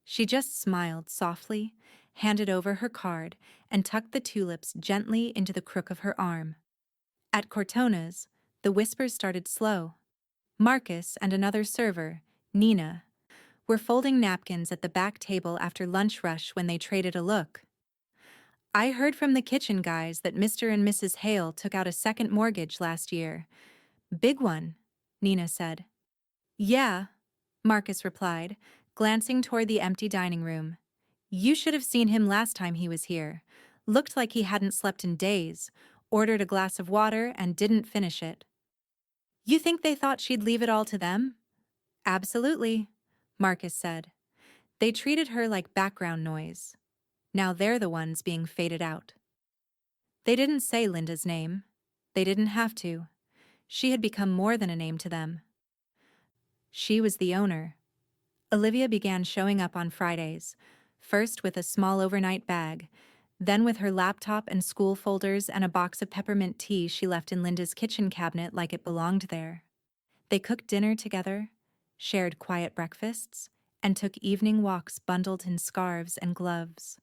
She just smiled softly, handed over her card, and tucked the tulips gently into the crook of her arm. At Cortona's, the whispers started slow. Marcus and another server, Nina, were folding napkins at the back table after lunch rush when they traded a look. I heard from the kitchen guys that Mr. and Mrs. Hale took out a second mortgage last year. Big one, Nina said. Yeah, Marcus replied, glancing toward the empty dining room. You should have seen him last time he was here. Looked like he hadn't slept in days, ordered a glass of water and didn't finish it. You think they thought she'd leave it all to them? Absolutely, Marcus said. They treated her like background noise. Now they're the ones being faded out. They didn't say Linda's name. They didn't have to. She had become more than a name to them. She was the owner. Olivia began showing up on Fridays, first with a small overnight bag, then with her laptop and school folders and a box of peppermint tea she left in Linda's kitchen cabinet like it belonged there. They cooked dinner together, shared quiet breakfasts, and took evening walks bundled in scarves and gloves.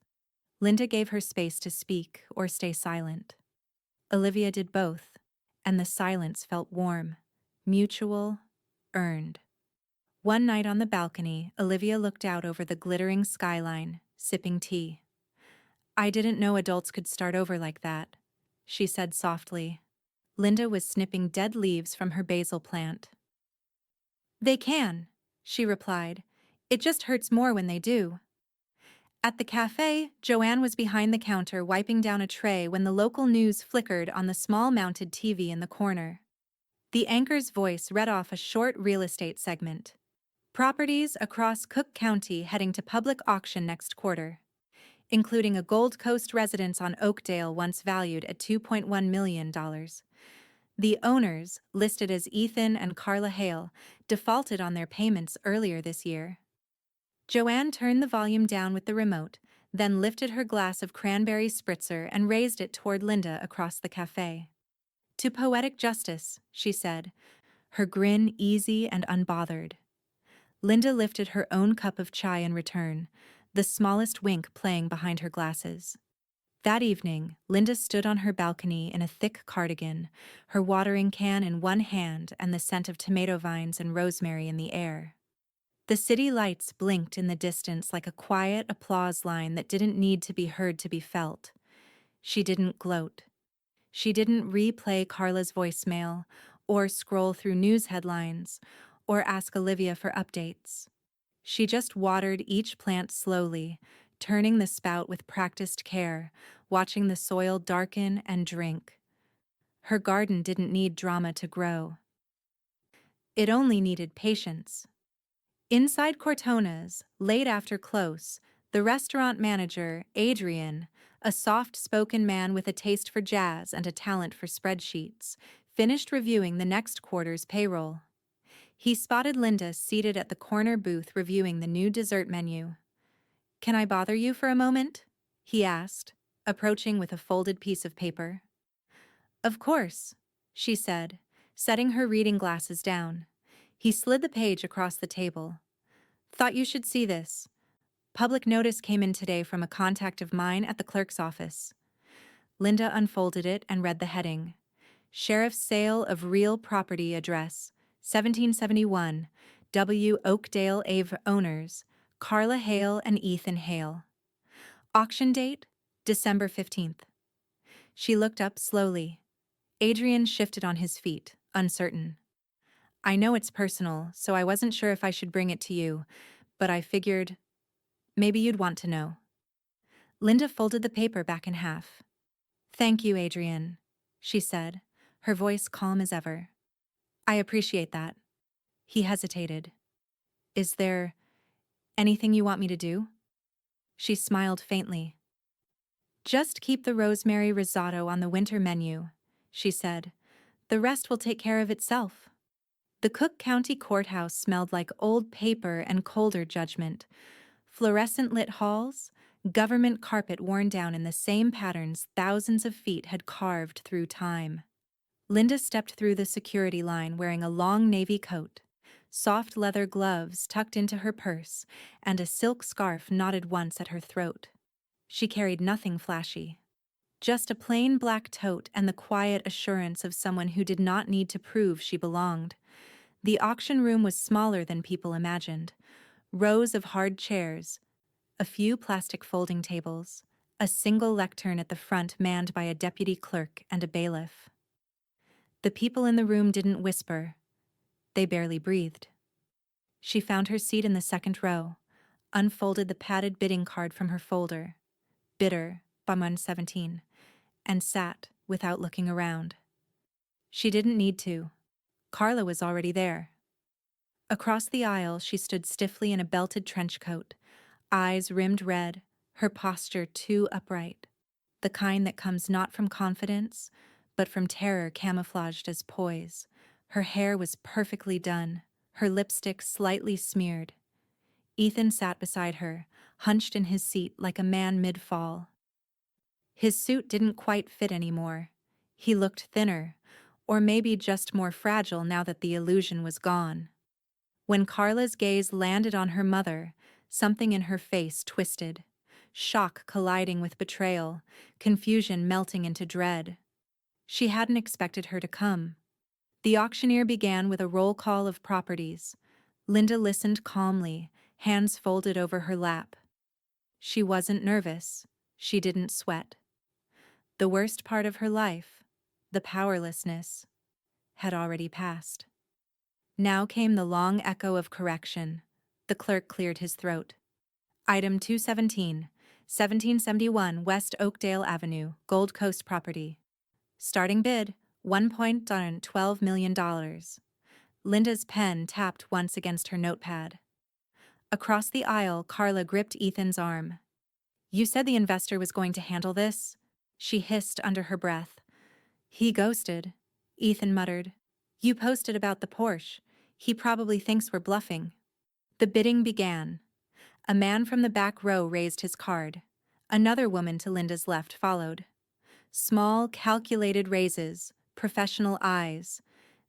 Linda gave her space to speak or stay silent. Olivia did both, and the silence felt warm, mutual, earned. One night on the balcony, Olivia looked out over the glittering skyline, sipping tea. I didn't know adults could start over like that, she said softly. Linda was snipping dead leaves from her basil plant. They can, she replied. It just hurts more when they do. At the cafe, Joanne was behind the counter wiping down a tray when the local news flickered on the small mounted TV in the corner. The anchor's voice read off a short real estate segment. Properties across Cook County heading to public auction next quarter, including a Gold Coast residence on Oakdale once valued at $2.1 million. The owners, listed as Ethan and Carla Hale, defaulted on their payments earlier this year. Joanne turned the volume down with the remote, then lifted her glass of cranberry spritzer and raised it toward Linda across the cafe. To poetic justice, she said, her grin easy and unbothered. Linda lifted her own cup of chai in return, the smallest wink playing behind her glasses. That evening, Linda stood on her balcony in a thick cardigan, her watering can in one hand and the scent of tomato vines and rosemary in the air. The city lights blinked in the distance like a quiet applause line that didn't need to be heard to be felt. She didn't gloat. She didn't replay Carla's voicemail, or scroll through news headlines, or ask Olivia for updates. She just watered each plant slowly, turning the spout with practiced care, watching the soil darken and drink. Her garden didn't need drama to grow. It only needed patience. Inside Cortona's, late after close, the restaurant manager, Adrian, a soft-spoken man with a taste for jazz and a talent for spreadsheets, finished reviewing the next quarter's payroll. He spotted Linda seated at the corner booth reviewing the new dessert menu. "Can I bother you for a moment?" he asked, approaching with a folded piece of paper. "Of course," she said, setting her reading glasses down. He slid the page across the table. "Thought you should see this. Public notice came in today from a contact of mine at the clerk's office." Linda unfolded it and read the heading. Sheriff's Sale of Real Property Address, 1771, W. Oakdale Ave Owners, Carla Hale and Ethan Hale. Auction date, December 15th. She looked up slowly. Adrian shifted on his feet, uncertain. "I know it's personal, so I wasn't sure if I should bring it to you, but I figured maybe you'd want to know." Linda folded the paper back in half. "Thank you, Adrian," she said, her voice calm as ever. "I appreciate that." He hesitated. "Is there anything you want me to do?" She smiled faintly. "Just keep the rosemary risotto on the winter menu," she said. "The rest will take care of itself." The Cook County courthouse smelled like old paper and colder judgment. Fluorescent-lit halls, government carpet worn down in the same patterns thousands of feet had carved through time. Linda stepped through the security line wearing a long navy coat, soft leather gloves tucked into her purse, and a silk scarf knotted once at her throat. She carried nothing flashy. Just a plain black tote and the quiet assurance of someone who did not need to prove she belonged. The auction room was smaller than people imagined. Rows of hard chairs, a few plastic folding tables, a single lectern at the front manned by a deputy clerk and a bailiff. The people in the room didn't whisper, they barely breathed. She found her seat in the second row, unfolded the padded bidding card from her folder, bidder, by 17, and sat without looking around. She didn't need to. Carla was already there. Across the aisle, she stood stiffly in a belted trench coat, eyes rimmed red, her posture too upright, the kind that comes not from confidence, but from terror camouflaged as poise. Her hair was perfectly done, her lipstick slightly smeared. Ethan sat beside her, hunched in his seat like a man mid-fall. His suit didn't quite fit anymore. He looked thinner, or maybe just more fragile now that the illusion was gone. When Carla's gaze landed on her mother, something in her face twisted, shock colliding with betrayal, confusion melting into dread. She hadn't expected her to come. The auctioneer began with a roll call of properties. Linda listened calmly, hands folded over her lap. She wasn't nervous. She didn't sweat. The worst part of her life, the powerlessness, had already passed. Now came the long echo of correction. The clerk cleared his throat. Item 217, 1771 West Oakdale Avenue, Gold Coast property. Starting bid, $1.12 million. Linda's pen tapped once against her notepad. Across the aisle, Carla gripped Ethan's arm. You said the investor was going to handle this? She hissed under her breath. He ghosted, Ethan muttered. You posted about the Porsche. He probably thinks we're bluffing. The bidding began. A man from the back row raised his card. Another woman to Linda's left followed. Small, calculated raises, professional eyes.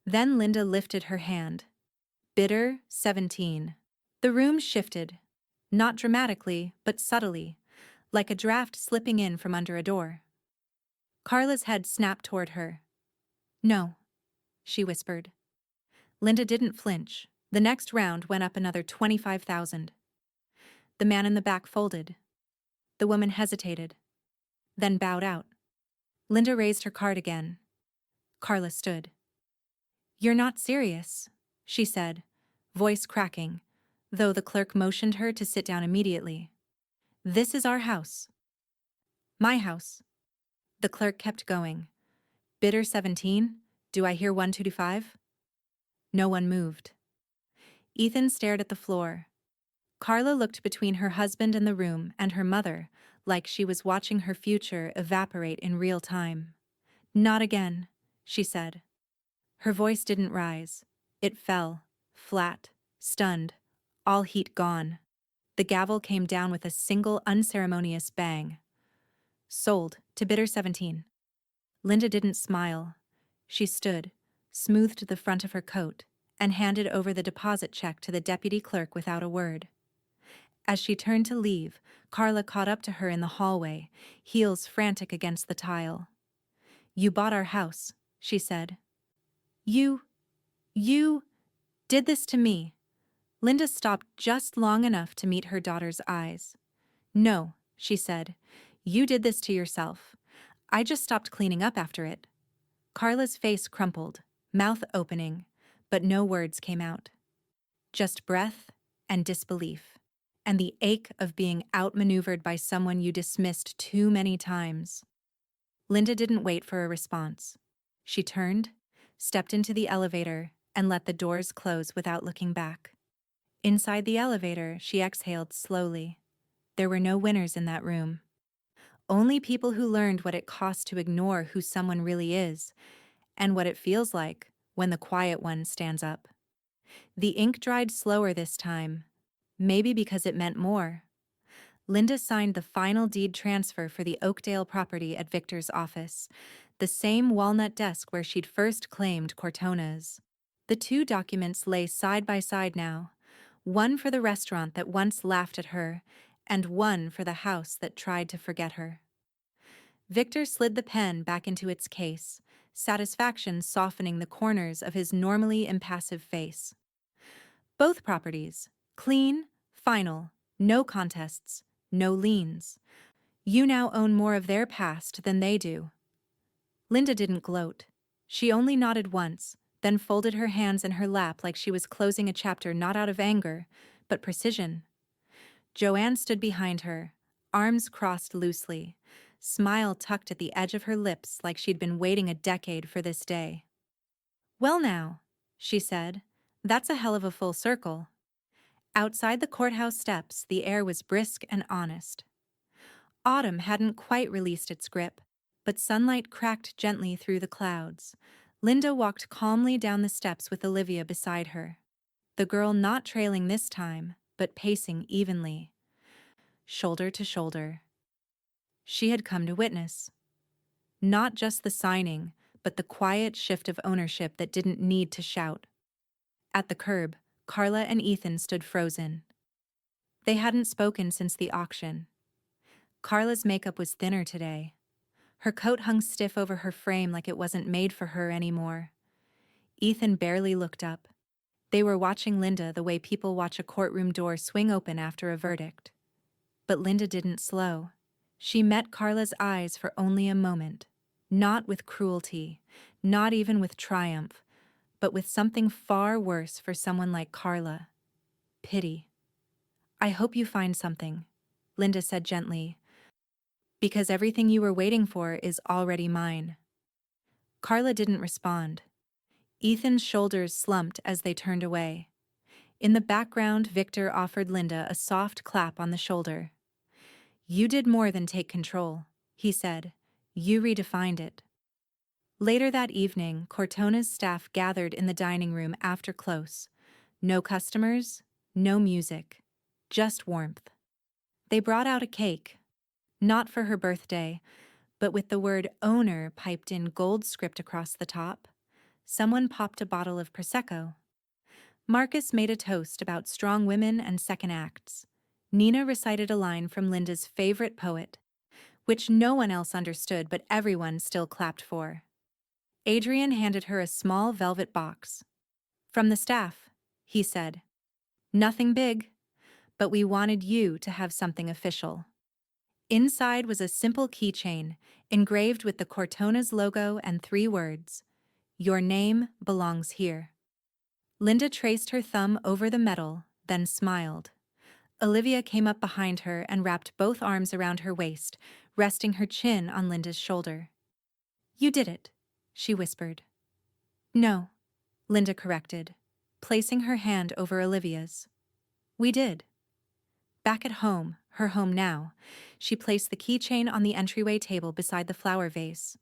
Then Linda lifted her hand. Bidder 17. The room shifted. Not dramatically, but subtly, like a draft slipping in from under a door. Carla's head snapped toward her. No, she whispered. Linda didn't flinch. The next round went up another 25,000. The man in the back folded. The woman hesitated, then bowed out. Linda raised her card again. Carla stood. You're not serious, she said, voice cracking, though the clerk motioned her to sit down immediately. This is our house. My house. The clerk kept going. Bidder 17, do I hear 125? No one moved. Ethan stared at the floor. Carla looked between her husband and the room and her mother, like she was watching her future evaporate in real time. Not again, she said. Her voice didn't rise. It fell, flat, stunned, all heat gone. The gavel came down with a single unceremonious bang. Sold to bidder 17. Linda didn't smile. She stood, smoothed the front of her coat, and handed over the deposit check to the deputy clerk without a word. As she turned to leave, Carla caught up to her in the hallway, heels frantic against the tile. You bought our house, she said. You did this to me. Linda stopped just long enough to meet her daughter's eyes. No, she said. You did this to yourself. I just stopped cleaning up after it. Carla's face crumpled, mouth opening, but no words came out. Just breath and disbelief, and the ache of being outmaneuvered by someone you dismissed too many times. Linda didn't wait for a response. She turned, stepped into the elevator, and let the doors close without looking back. Inside the elevator, she exhaled slowly. There were no winners in that room. Only people who learned what it costs to ignore who someone really is, and what it feels like when the quiet one stands up. The ink dried slower this time, maybe because it meant more. Linda signed the final deed transfer for the Oakdale property at Victor's office, the same walnut desk where she'd first claimed Cortona's. The two documents lay side by side now, one for the restaurant that once laughed at her, and one for the house that tried to forget her. Victor slid the pen back into its case, satisfaction softening the corners of his normally impassive face. Both properties, clean, final, no contests, no liens. You now own more of their past than they do." Linda didn't gloat. She only nodded once, then folded her hands in her lap like she was closing a chapter not out of anger, but precision. Joanne stood behind her, arms crossed loosely, smile tucked at the edge of her lips like she'd been waiting a decade for this day. "Well now," she said, "that's a hell of a full circle." Outside the courthouse steps, the air was brisk and honest. Autumn hadn't quite released its grip, but sunlight cracked gently through the clouds. Linda walked calmly down the steps with Olivia beside her, the girl not trailing this time, but pacing evenly, shoulder to shoulder. She had come to witness not just the signing, but the quiet shift of ownership that didn't need to shout. At the curb, Carla and Ethan stood frozen. They hadn't spoken since the auction. Carla's makeup was thinner today. Her coat hung stiff over her frame like it wasn't made for her anymore. Ethan barely looked up. They were watching Linda the way people watch a courtroom door swing open after a verdict. But Linda didn't slow. She met Carla's eyes for only a moment. Not with cruelty, not even with triumph, but with something far worse for someone like Carla. Pity. "I hope you find something," Linda said gently, "because everything you were waiting for is already mine." Carla didn't respond. Ethan's shoulders slumped as they turned away. In the background, Victor offered Linda a soft clap on the shoulder. "You did more than take control," he said. "You redefined it." Later that evening, Cortona's staff gathered in the dining room after close. No customers, no music, just warmth. They brought out a cake, not for her birthday, but with the word owner piped in gold script across the top. Someone popped a bottle of Prosecco. Marcus made a toast about strong women and second acts. Nina recited a line from Linda's favorite poet, which no one else understood but everyone still clapped for. Adrian handed her a small velvet box. "From the staff," he said. "Nothing big, but we wanted you to have something official." Inside was a simple keychain, engraved with the Cortona's logo and 3 words, "Your name belongs here." Linda traced her thumb over the metal, then smiled. Olivia came up behind her and wrapped both arms around her waist, resting her chin on Linda's shoulder. "You did it," she whispered. "No," Linda corrected, placing her hand over Olivia's. "We did." Back at home, her home now, she placed the keychain on the entryway table beside the flower vase.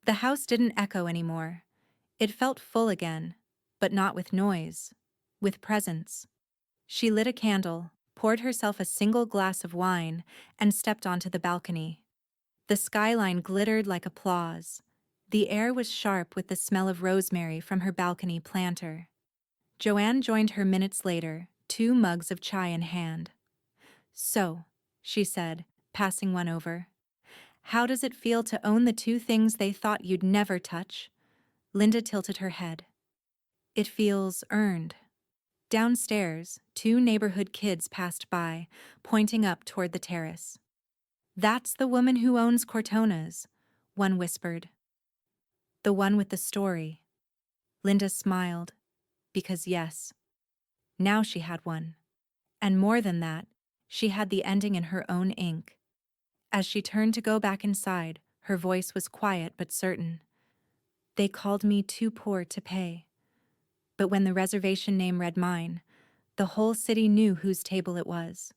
The house didn't echo anymore. It felt full again, but not with noise, with presence. She lit a candle, poured herself a single glass of wine, and stepped onto the balcony. The skyline glittered like applause. The air was sharp with the smell of rosemary from her balcony planter. Joanne joined her minutes later, 2 mugs of chai in hand. "So," she said, passing one over, "how does it feel to own the 2 things they thought you'd never touch?" Linda tilted her head. "It feels earned." Downstairs, 2 neighborhood kids passed by, pointing up toward the terrace. "That's the woman who owns Cortona's," one whispered. "The one with the story." Linda smiled, because yes, now she had one. And more than that, she had the ending in her own ink. As she turned to go back inside, her voice was quiet but certain. "They called me too poor to pay. But when the reservation name read mine, the whole city knew whose table it was."